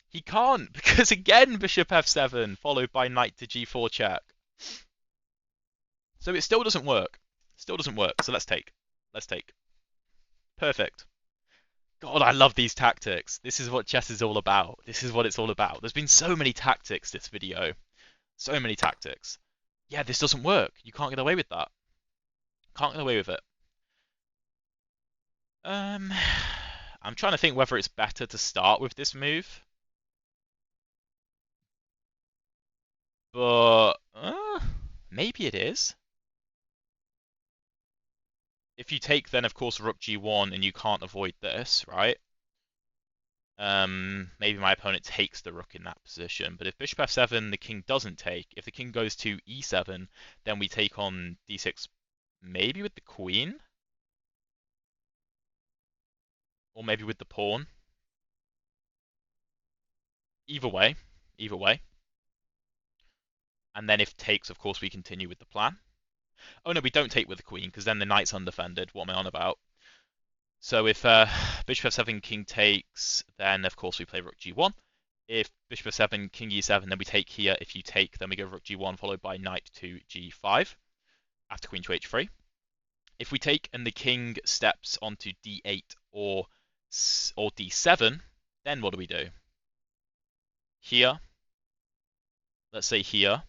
he can't, because again bishop f7 followed by knight to g4 check. So it still doesn't work. Still doesn't work. So let's take. Let's take. Perfect. God, I love these tactics. This is what chess is all about. This is what it's all about. There's been so many tactics this video. So many tactics. Yeah, this doesn't work. You can't get away with that. Can't get away with it. I'm trying to think whether it's better to start with this move. But maybe it is. If you take, then of course rook g1, and you can't avoid this, right? Maybe my opponent takes the rook in that position. But if bishop f7, the king doesn't take. If the king goes to e7, then we take on d6, maybe with the queen, or maybe with the pawn. Either way, either way. And then if takes, of course, we continue with the plan. Oh no, we don't take with the queen, because then the knight's undefended. What am I on about? So if bishop f7, king takes, then of course we play rook g1. If bishop f7, king e7, then we take here. If you take, then we go rook g1, followed by knight to g5, after queen to h3. If we take and the king steps onto d8 or or d7, then what do? Here, let's say here,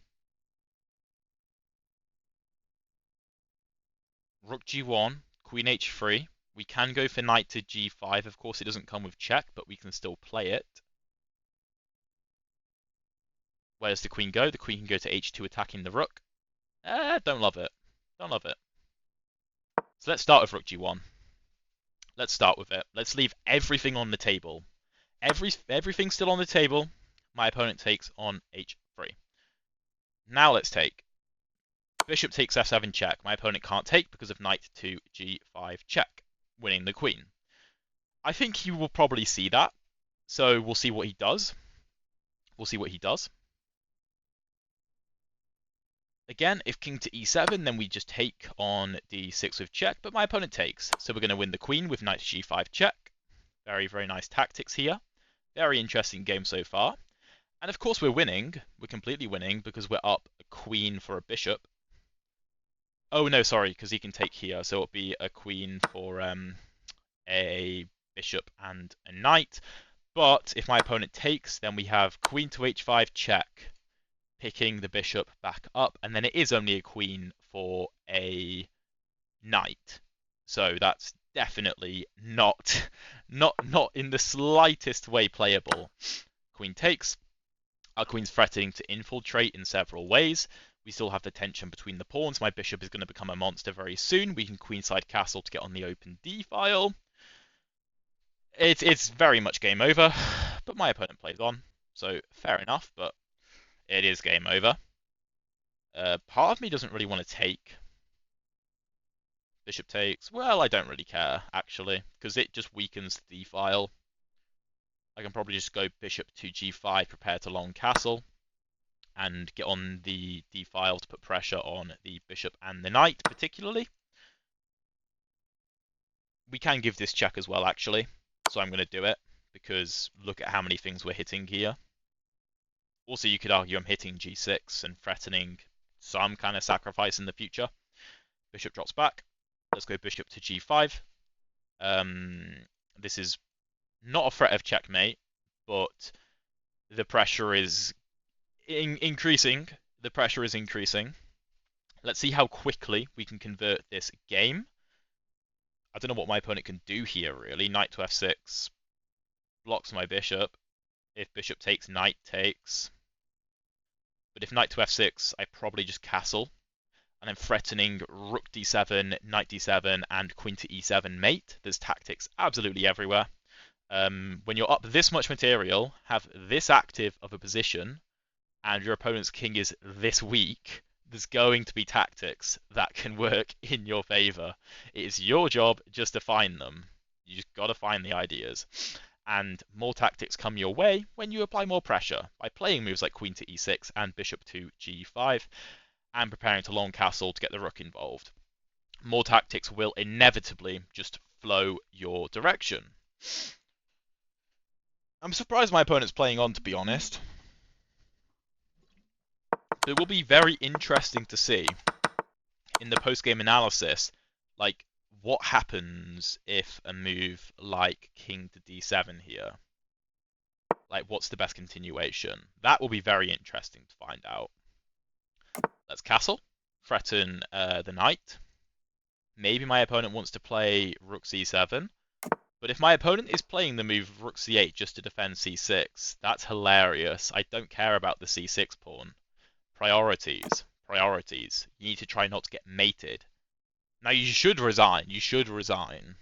rook g1, queen h3. We can go for knight to g5. Of course, it doesn't come with check, but we can still play it. Where does the queen go? The queen can go to h2, attacking the rook. Don't love it. Don't love it. So let's start with rook g1. Let's start with it. Let's leave everything on the table. Everything's still on the table. My opponent takes on h3. Now let's take. Bishop takes f7 check. My opponent can't take because of knight to g5 check, winning the queen. I think he will probably see that. So we'll see what he does. We'll see what he does. Again, if king to e7, then we just take on d6 with check, but my opponent takes. So we're going to win the queen with knight to g5 check. Very, very nice tactics here. Very interesting game so far. And of course we're winning. We're completely winning because we're up a queen for a bishop. Oh no, sorry, because he can take here. So it'll be a queen for a bishop and a knight. But if my opponent takes, then we have queen to h5 check, picking the bishop back up, and then it is only a queen for a knight. So that's definitely not in the slightest way playable. Queen takes. Our queen's threatening to infiltrate in several ways. We still have the tension between the pawns. My bishop is going to become a monster very soon. We can queenside castle to get on the open d file. It's very much game over, but my opponent plays on, so fair enough, but it is game over. Part of me doesn't really want to take. Bishop takes. Well, I don't really care, actually, because it just weakens the d file. I can probably just go bishop to g5, prepare to long castle, and get on the d file to put pressure on the bishop and the knight, particularly. We can give this check as well, actually, so I'm going to do it, because look at how many things we're hitting here. Also, you could argue I'm hitting g6 and threatening some kind of sacrifice in the future. Bishop drops back. Let's go bishop to g5. This is not a threat of checkmate, but the pressure is increasing. The pressure is increasing. Let's see how quickly we can convert this game. I don't know what my opponent can do here, really. Knight to f6 blocks my bishop. If bishop takes, knight takes. But if knight to f6, I probably just castle. And I'm threatening rook d7, knight d7, and queen to e7 mate. There's tactics absolutely everywhere. When you're up this much material, have this active of a position, and your opponent's king is this weak, there's going to be tactics that can work in your favor. It is your job just to find them. You just got to find the ideas. And more tactics come your way when you apply more pressure by playing moves like queen to e6 and bishop to g5 and preparing to long castle to get the rook involved. More tactics will inevitably just flow your direction. I'm surprised my opponent's playing on, to be honest. It will be very interesting to see in the post-game analysis, like, what happens if a move like king to d7 here? Like, what's the best continuation? That will be very interesting to find out. Let's castle, threaten the knight. Maybe my opponent wants to play rook c7. But if my opponent is playing the move rook c8 just to defend c6, that's hilarious. I don't care about the c6 pawn. Priorities. Priorities. You need to try not to get mated. Now, you should resign. You should resign.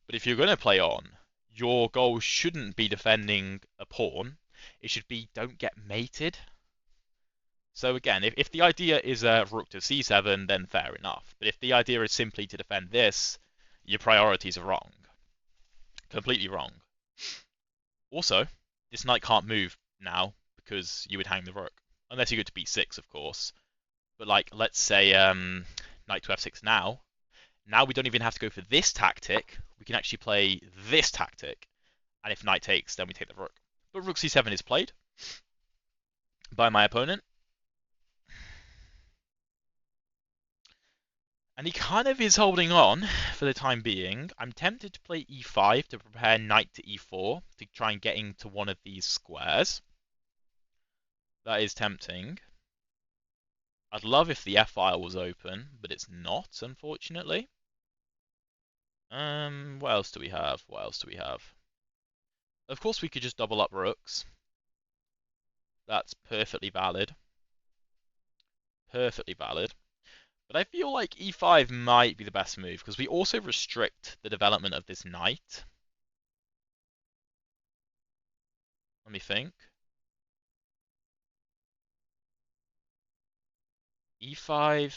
But if you're going to play on, your goal shouldn't be defending a pawn. It should be don't get mated. So again, if the idea is rook to c7, then fair enough. But if the idea is simply to defend this, your priorities are wrong. Completely wrong. Also, this knight can't move now because you would hang the rook. Unless you go to b6, of course. But like, let's say knight to f6 now. Now we don't even have to go for this tactic. We can actually play this tactic. And if knight takes, then we take the rook. But rook c7 is played by my opponent. And he kind of is holding on for the time being. I'm tempted to play e5 to prepare knight to e4 to try and get into one of these squares. That is tempting. I'd love if the f-file was open, but it's not, unfortunately. What else do we have? What else do we have? Of course, we could just double up rooks. That's perfectly valid. Perfectly valid. But I feel like e5 might be the best move, because we also restrict the development of this knight. Let me think. e5,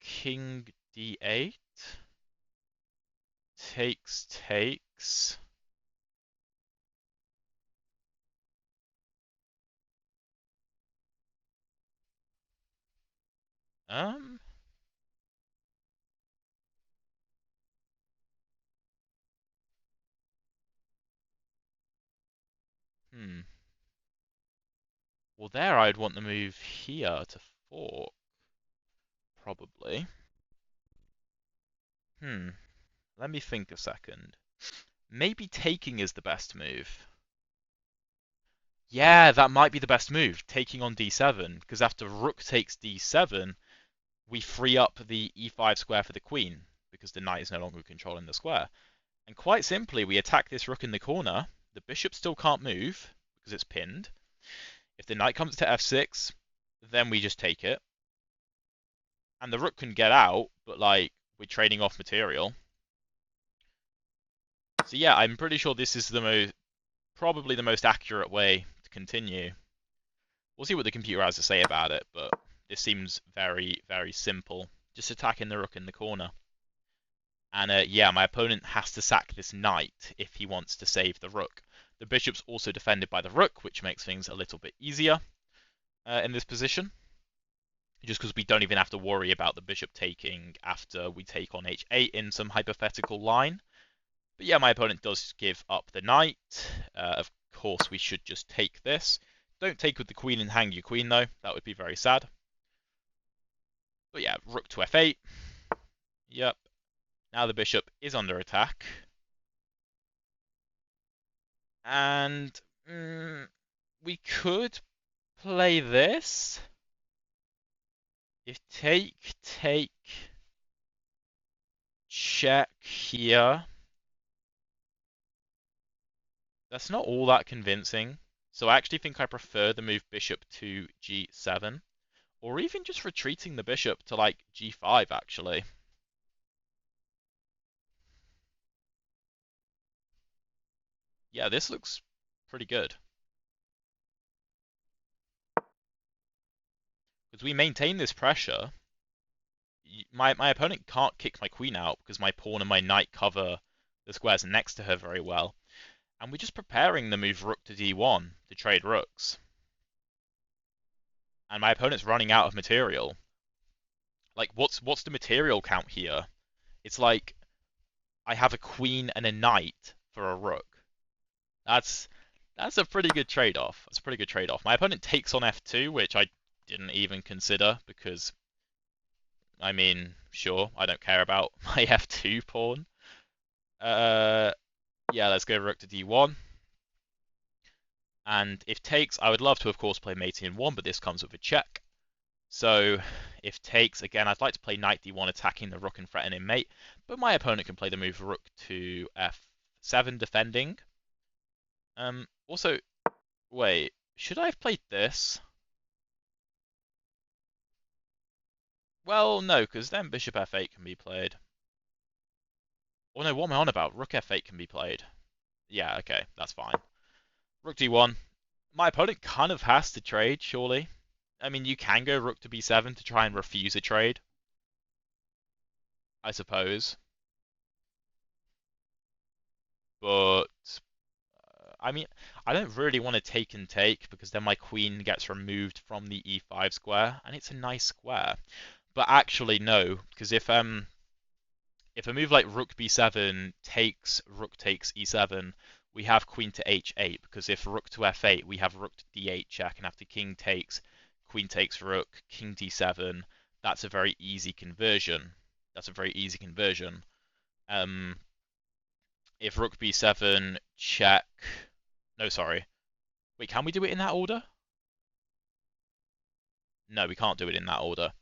king d8, takes. Um, Well, there I'd want the move here to fork, probably. Let me think a second. Maybe taking is the best move. Yeah, that might be the best move, taking on d7, because after rook takes d7, we free up the e5 square for the queen, because the knight is no longer controlling the square. And quite simply, we attack this rook in the corner. The bishop still can't move, because it's pinned. If the knight comes to f6, then we just take it. And the rook can get out, but like, we're trading off material. So yeah, I'm pretty sure this is probably the most accurate way to continue. We'll see what the computer has to say about it, but this seems very, very simple. Just attacking the rook in the corner. And yeah, my opponent has to sack this knight if he wants to save the rook. The bishop's also defended by the rook, which makes things a little bit easier in this position. Just because we don't even have to worry about the bishop taking after we take on h8 in some hypothetical line. But yeah, my opponent does give up the knight. Of course, we should just take this. Don't take with the queen and hang your queen, though. That would be very sad. But yeah, rook to f8. Yep. Now the bishop is under attack. And we could play this. If take, check here. That's not all that convincing. So I actually think I prefer the move bishop to g7. Or even just retreating the bishop to like g5, actually. Yeah, this looks pretty good. Because we maintain this pressure. My opponent can't kick my queen out because my pawn and my knight cover the squares next to her very well. And we're just preparing the move rook to d1 to trade rooks. And my opponent's running out of material. Like, what's the material count here? It's like I have a queen and a knight for a rook. That's a pretty good trade-off. That's a pretty good trade-off. My opponent takes on f2, which I didn't even consider because, I mean, sure, I don't care about my f2 pawn. Yeah, let's go rook to d1. And if takes, I would love to, of course, play mate in 1, but this comes with a check. So if takes, again, I'd like to play knight d1 attacking the rook and threatening mate, but my opponent can play the move rook to f7 defending. Also, wait, should I have played this? Well, no, because then bishop f8 can be played. Oh no, what am I on about? Rook f8 can be played. Yeah, okay, that's fine. Rook d1. My opponent kind of has to trade, surely. I mean, you can go rook to b7 to try and refuse a trade, I suppose. But, I mean, I don't really want to take and take because then my queen gets removed from the e5 square, and it's a nice square. But actually, no, because if a move like rook b7 takes, rook takes e7, we have queen to h8, because if rook to f8, we have rook to d8 check, and after king takes, queen takes rook, king d7, that's a very easy conversion. That's a very easy conversion. If rook b7, check. No, sorry. Wait, can we do it in that order? No, we can't do it in that order.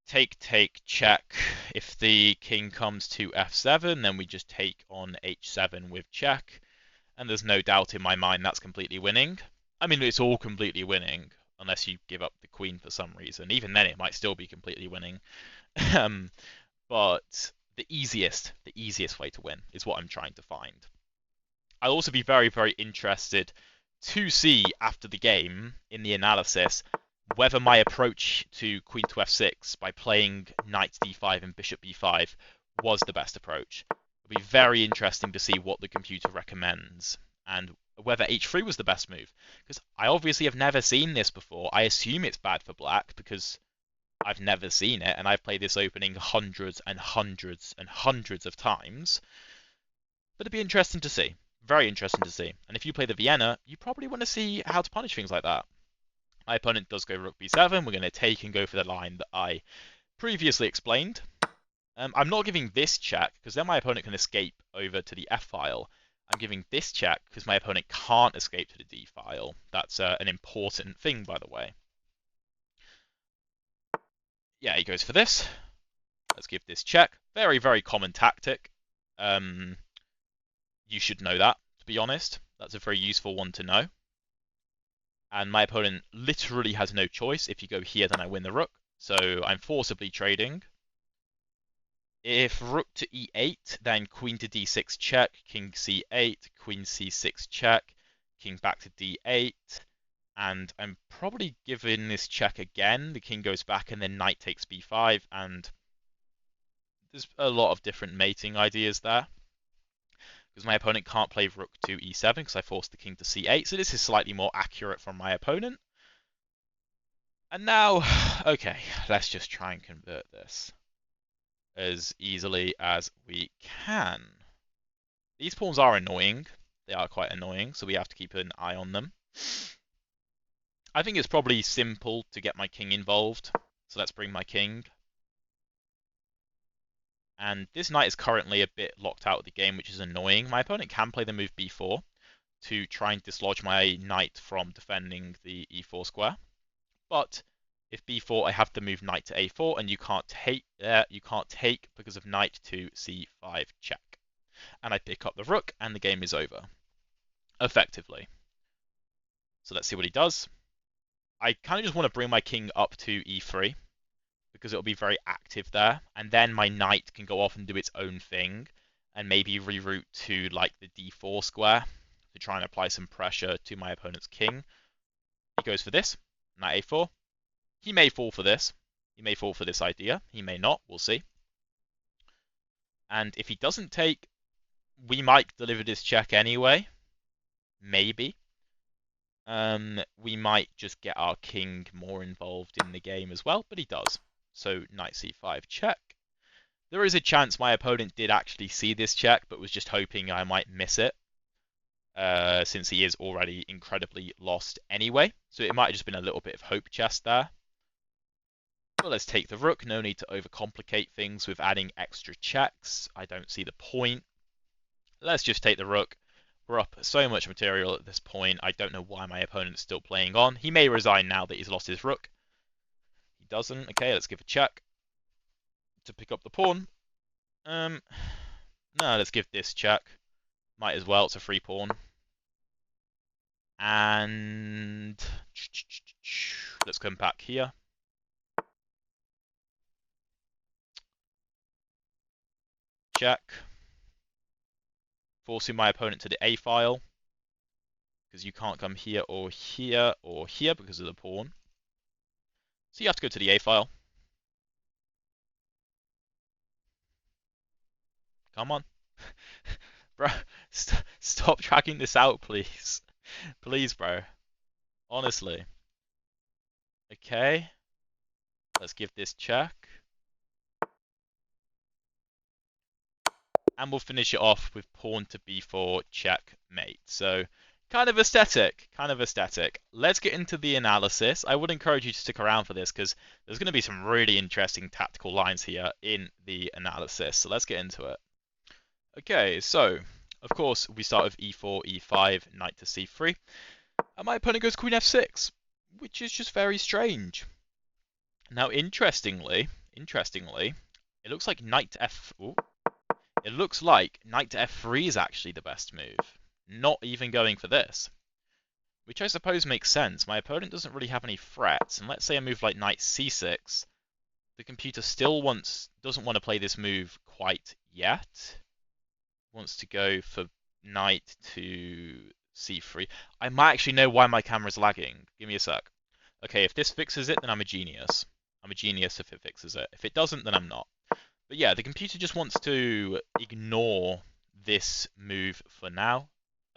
Take, take, check. If the king comes to f7, then we just take on h7 with check. And there's no doubt in my mind that's completely winning. I mean, it's all completely winning, unless you give up the queen for some reason. Even then, it might still be completely winning. But the easiest way to win is what I'm trying to find. I'll also be very, very interested to see after the game in the analysis whether my approach to queen to f6 by playing knight d5 and bishop b5 was the best approach. It'll be very interesting to see what the computer recommends and whether h3 was the best move. Because I obviously have never seen this before. I assume it's bad for black because I've never seen it, and I've played this opening hundreds and hundreds and hundreds of times. But it'd be interesting to see. Very interesting to see. And if you play the Vienna, you probably want to see how to punish things like that. My opponent does go rook b7. We're going to take and go for the line that I previously explained. I'm not giving this check, because then my opponent can escape over to the f file. I'm giving this check because my opponent can't escape to the d file. That's an important thing, by the way. Yeah, he goes for this. Let's give this check. Very, very common tactic. You should know that, to be honest. That's a very useful one to know. And my opponent literally has no choice. If you go here, then I win the rook. So I'm forcibly trading. If rook to e8, then queen to d6 check, king c8, queen c6 check, king back to d8. And I'm probably giving this check again. The king goes back and then knight takes b5. And there's a lot of different mating ideas there. Because my opponent can't play rook to e7 because I forced the king to c8. So this is slightly more accurate from my opponent. And now, okay, let's just try and convert this as easily as we can. These pawns are annoying. They are quite annoying, so we have to keep an eye on them. I think it's probably simple to get my king involved. So let's bring my king. And this knight is currently a bit locked out of the game, which is annoying. My opponent can play the move b4 to try and dislodge my knight from defending the e4 square. But if b4, I have to move knight to a4, and you can't take because of knight to c5 check. And I pick up the rook, and the game is over, effectively. So let's see what he does. I kind of just want to bring my king up to e3, because it'll be very active there, and then my knight can go off and do its own thing, and maybe reroute to like the d4 square to try and apply some pressure to my opponent's king. He goes for this, knight a4. He may fall for this. He may fall for this idea. He may not. We'll see. And if he doesn't take, we might deliver this check anyway. Maybe. We might just get our king more involved in the game as well, but he does. So knight c5 check. There is a chance my opponent did actually see this check, but was just hoping I might miss it, since he is already incredibly lost anyway. So it might have just been a little bit of hope chess there. But let's take the rook. No need to overcomplicate things with adding extra checks. I don't see the point. Let's just take the rook. We're up so much material at this point. I don't know why my opponent's still playing on. He may resign now that he's lost his rook. He doesn't. Okay, let's give a check to pick up the pawn. No, let's give this check. Might as well. It's a free pawn. And let's come back here. Check. Forcing my opponent to the A file, because you can't come here or here or here because of the pawn. So you have to go to the A file. Come on. Bro, stop tracking this out, please. Please, bro. Honestly. Okay. Let's give this check. And we'll finish it off with pawn to b4 checkmate. So Kind of aesthetic, kind of aesthetic. Let's get into the analysis. I would encourage you to stick around for this because there's going to be some really interesting tactical lines here in the analysis. So let's get into it. Okay, so of course we start with e4, e5, knight to c3, and my opponent goes queen f6, which is just very strange. Now, interestingly, it looks like knight to f. Ooh, it looks like knight to f3 is actually the best move, not even going for this. Which I suppose makes sense. My opponent doesn't really have any threats, and let's say I move like knight c6, the computer still doesn't want to play this move quite yet. Wants to go for knight to c3. I might actually know why my camera's lagging. Give me a sec. Okay, if this fixes it, then I'm a genius. I'm a genius if it fixes it. If it doesn't, then I'm not. But yeah, the computer just wants to ignore this move for now.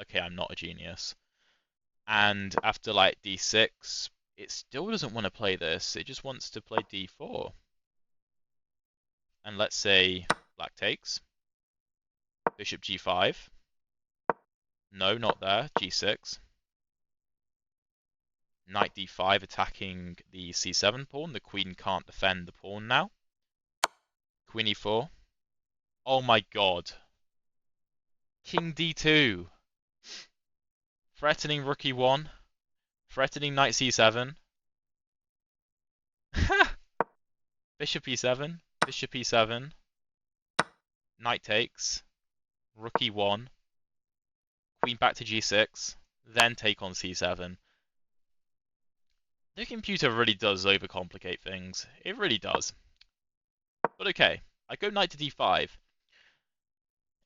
Okay, I'm not a genius. And after like d6, it still doesn't want to play this. It just wants to play d4. And let's say black takes. Bishop g5. No, not there. g6. Knight d5 attacking the c7 pawn. The queen can't defend the pawn now. Queen e4. Oh my god. King d2. Threatening rook e1. Threatening knight c7. Bishop e7. Bishop e7. Knight takes. Rook e1. Queen back to g6. Then take on c7. The computer really does overcomplicate things. It really does. But okay, I go knight to d5.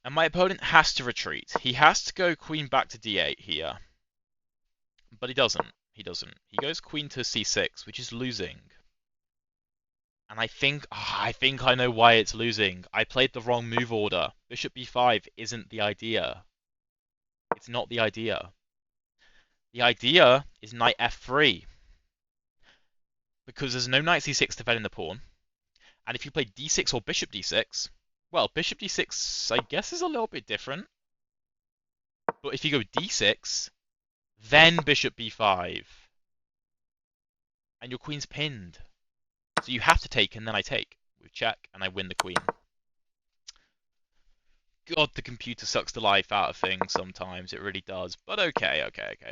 And my opponent has to retreat. He has to go queen back to d8 here. But he doesn't. He goes queen to c6, which is losing. And I think I know why it's losing. I played the wrong move order. Bishop b5 isn't the idea. It's not the idea. The idea is knight f3. Because there's no knight c6 defending the pawn. And if you play d6 or bishop d6, well, bishop d6, I guess, is a little bit different. But if you go d6, then bishop b5, and your queen's pinned. So you have to take, and then I take with check, and I win the queen. God, the computer sucks the life out of things sometimes. It really does. But okay.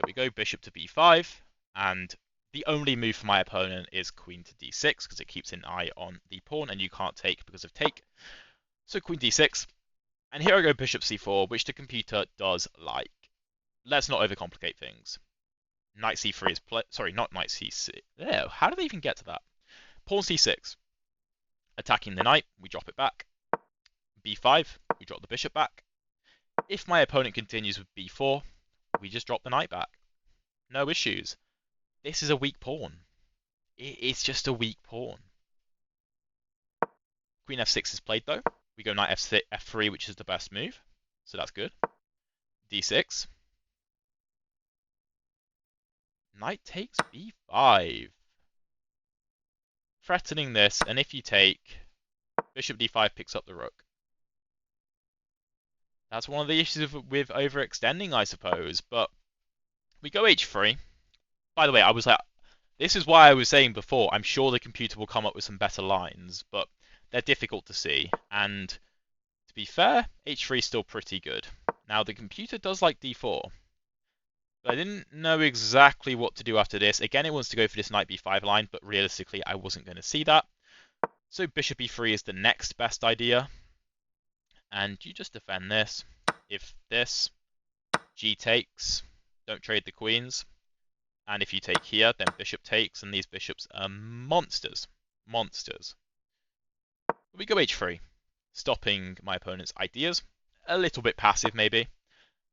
We go bishop to b5, and the only move for my opponent is queen to d6, because it keeps an eye on the pawn, and you can't take because of take. So queen d6, and here I go bishop c4, which the computer does like. Let's not overcomplicate things. Knight c3 is sorry, not knight c6. Ew, how did they even get to that? Pawn c6. Attacking the knight, we drop it back. b5, we drop the bishop back. If my opponent continues with b4, we just drop the knight back. No issues. This is a weak pawn. It's just a weak pawn. Queen f6 is played though. We go knight f3, which is the best move. So that's good. d6. Knight takes b5. Threatening this, and if you take, bishop d5 picks up the rook. That's one of the issues with overextending, I suppose. But we go h3. By the way, I was like, this is why I was saying before, I'm sure the computer will come up with some better lines, but they're difficult to see. And to be fair, h3 is still pretty good. Now, the computer does like d4. But I didn't know exactly what to do after this. Again, it wants to go for this knight b5 line, but realistically, I wasn't going to see that. So bishop e3 is the next best idea. And you just defend this. If this, g takes, don't trade the queens. And if you take here, then bishop takes, and these bishops are monsters. Monsters. We go h3, stopping my opponent's ideas. A little bit passive, maybe.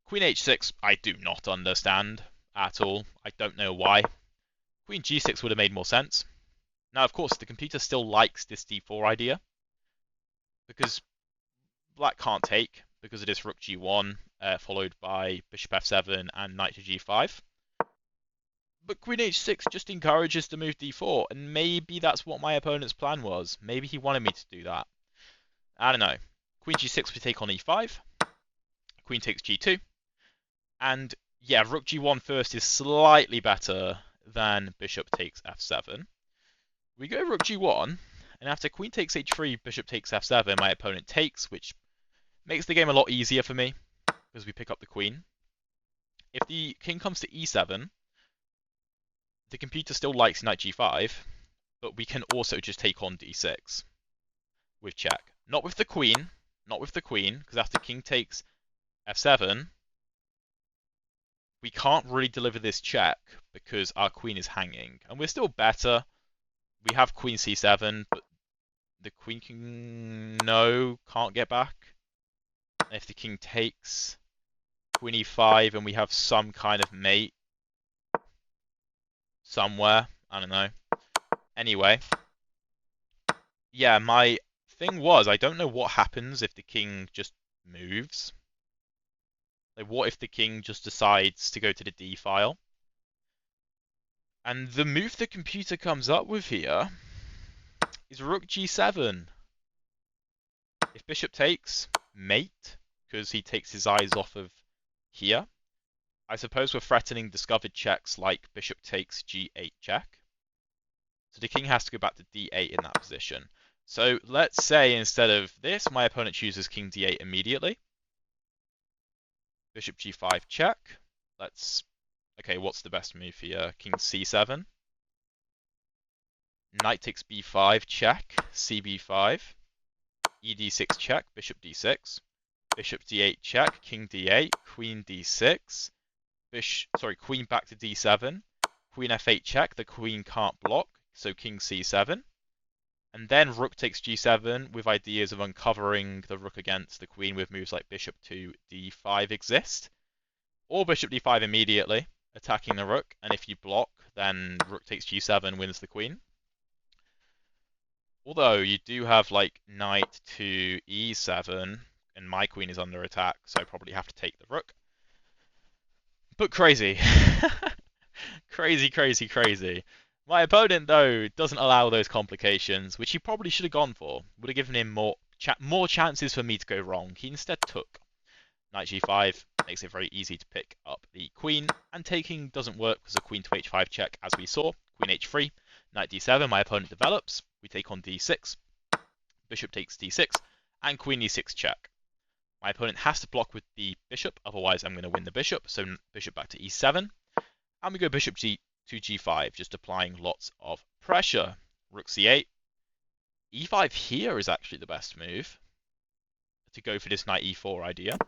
Queen h6, I do not understand at all. I don't know why. Queen g6 would have made more sense. Now, of course, the computer still likes this d4 idea, because black can't take, because it is rook g1, followed by bishop f7 and knight to g5. But queen h6 just encourages the move d4, and maybe that's what my opponent's plan was. Maybe he wanted me to do that. I don't know. Queen g6 we take on e5. Queen takes g2. And yeah, rook g1 first is slightly better than bishop takes f7. We go rook g1, and after queen takes h3, bishop takes f7, my opponent takes, which makes the game a lot easier for me, because we pick up the queen. If the king comes to e7, the computer still likes knight g5, but we can also just take on d6 with check. Not with the queen, because after king takes f7, we can't really deliver this check because our queen is hanging. And we're still better. We have queen c7, but the queen can't get back. And if the king takes queen e5 and we have some kind of mate somewhere, I don't know. Anyway, yeah, my thing was, I don't know what happens if the king just moves. Like, what if the king just decides to go to the d file? And the move the computer comes up with here is rook g7. If bishop takes, mate, because he takes his eyes off of here. I suppose we're threatening discovered checks like bishop takes g8 check. So the king has to go back to d8 in that position. So let's say instead of this, my opponent chooses king d8 immediately. Bishop g5 check. Okay, what's the best move here? King c7. Knight takes b5 check, cb5. ed6 check, bishop d6. Bishop d8 check, king d8, queen d6. Queen back to d7. Queen f8 check, the queen can't block, so king c7. And then rook takes g7 with ideas of uncovering the rook against the queen with moves like bishop to d5 exist. Or bishop d5 immediately, attacking the rook, and if you block, then rook takes g7 wins the queen. Although you do have like knight to e7, and my queen is under attack, so I probably have to take the rook. But crazy. Crazy. My opponent, though, doesn't allow those complications, which he probably should have gone for. Would have given him more chances for me to go wrong. He instead took. Knight g5 makes it very easy to pick up the queen, and taking doesn't work because a queen to h5 check, as we saw. Queen h3, knight d7, my opponent develops. We take on d6. Bishop takes d6, and queen e6 check. My opponent has to block with the bishop, otherwise I'm going to win the bishop. So bishop back to e7, and we go bishop to g5, just applying lots of pressure. Rook c8. e5 here is actually the best move to go for this knight e4 idea.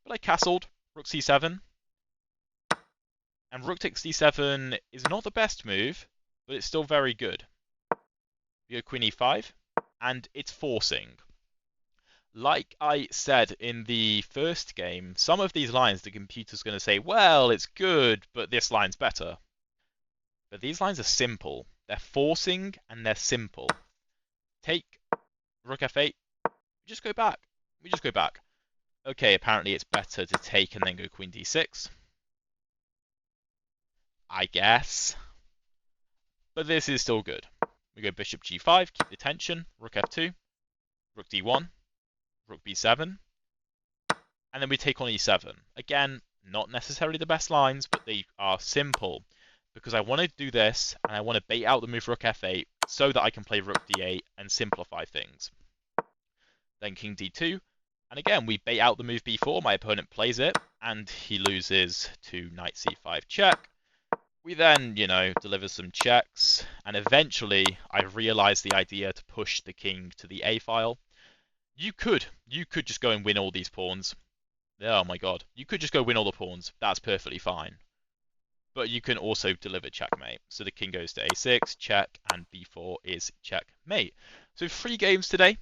But I castled, rook c7. And rook takes d7 is not the best move, but it's still very good. We go queen e5, and it's forcing. Like I said in the first game, some of these lines the computer's going to say, well, it's good, but this line's better. But these lines are simple. They're forcing and they're simple. Take rook f8. We just go back. Okay, apparently it's better to take and then go queen d6. I guess. But this is still good. We go bishop g5, keep the tension, rook f2, rook d1, rook b7, and then we take on e7. Again, not necessarily the best lines, but they are simple. Because I want to do this, and I want to bait out the move rook f8, so that I can play rook d8 and simplify things. Then king d2, and again, we bait out the move b4, my opponent plays it, and he loses to knight c5 check. We then, deliver some checks, and eventually I realized the idea to push the king to the a file. You could just go and win all these pawns. Oh my god, you could just go win all the pawns. That's perfectly fine. But you can also deliver checkmate. So the king goes to a6, check, and b4 is checkmate. So 3 games today.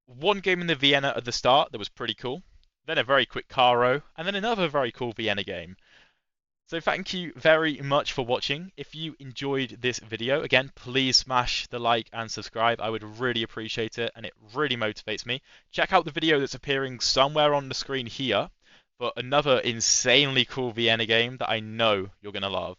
1 game in the Vienna at the start that was pretty cool. Then a very quick Caro, and then another very cool Vienna game. So thank you very much for watching. If you enjoyed this video, again, please smash the like and subscribe. I would really appreciate it, and it really motivates me. Check out the video that's appearing somewhere on the screen here for another insanely cool Vienna game that I know you're going to love.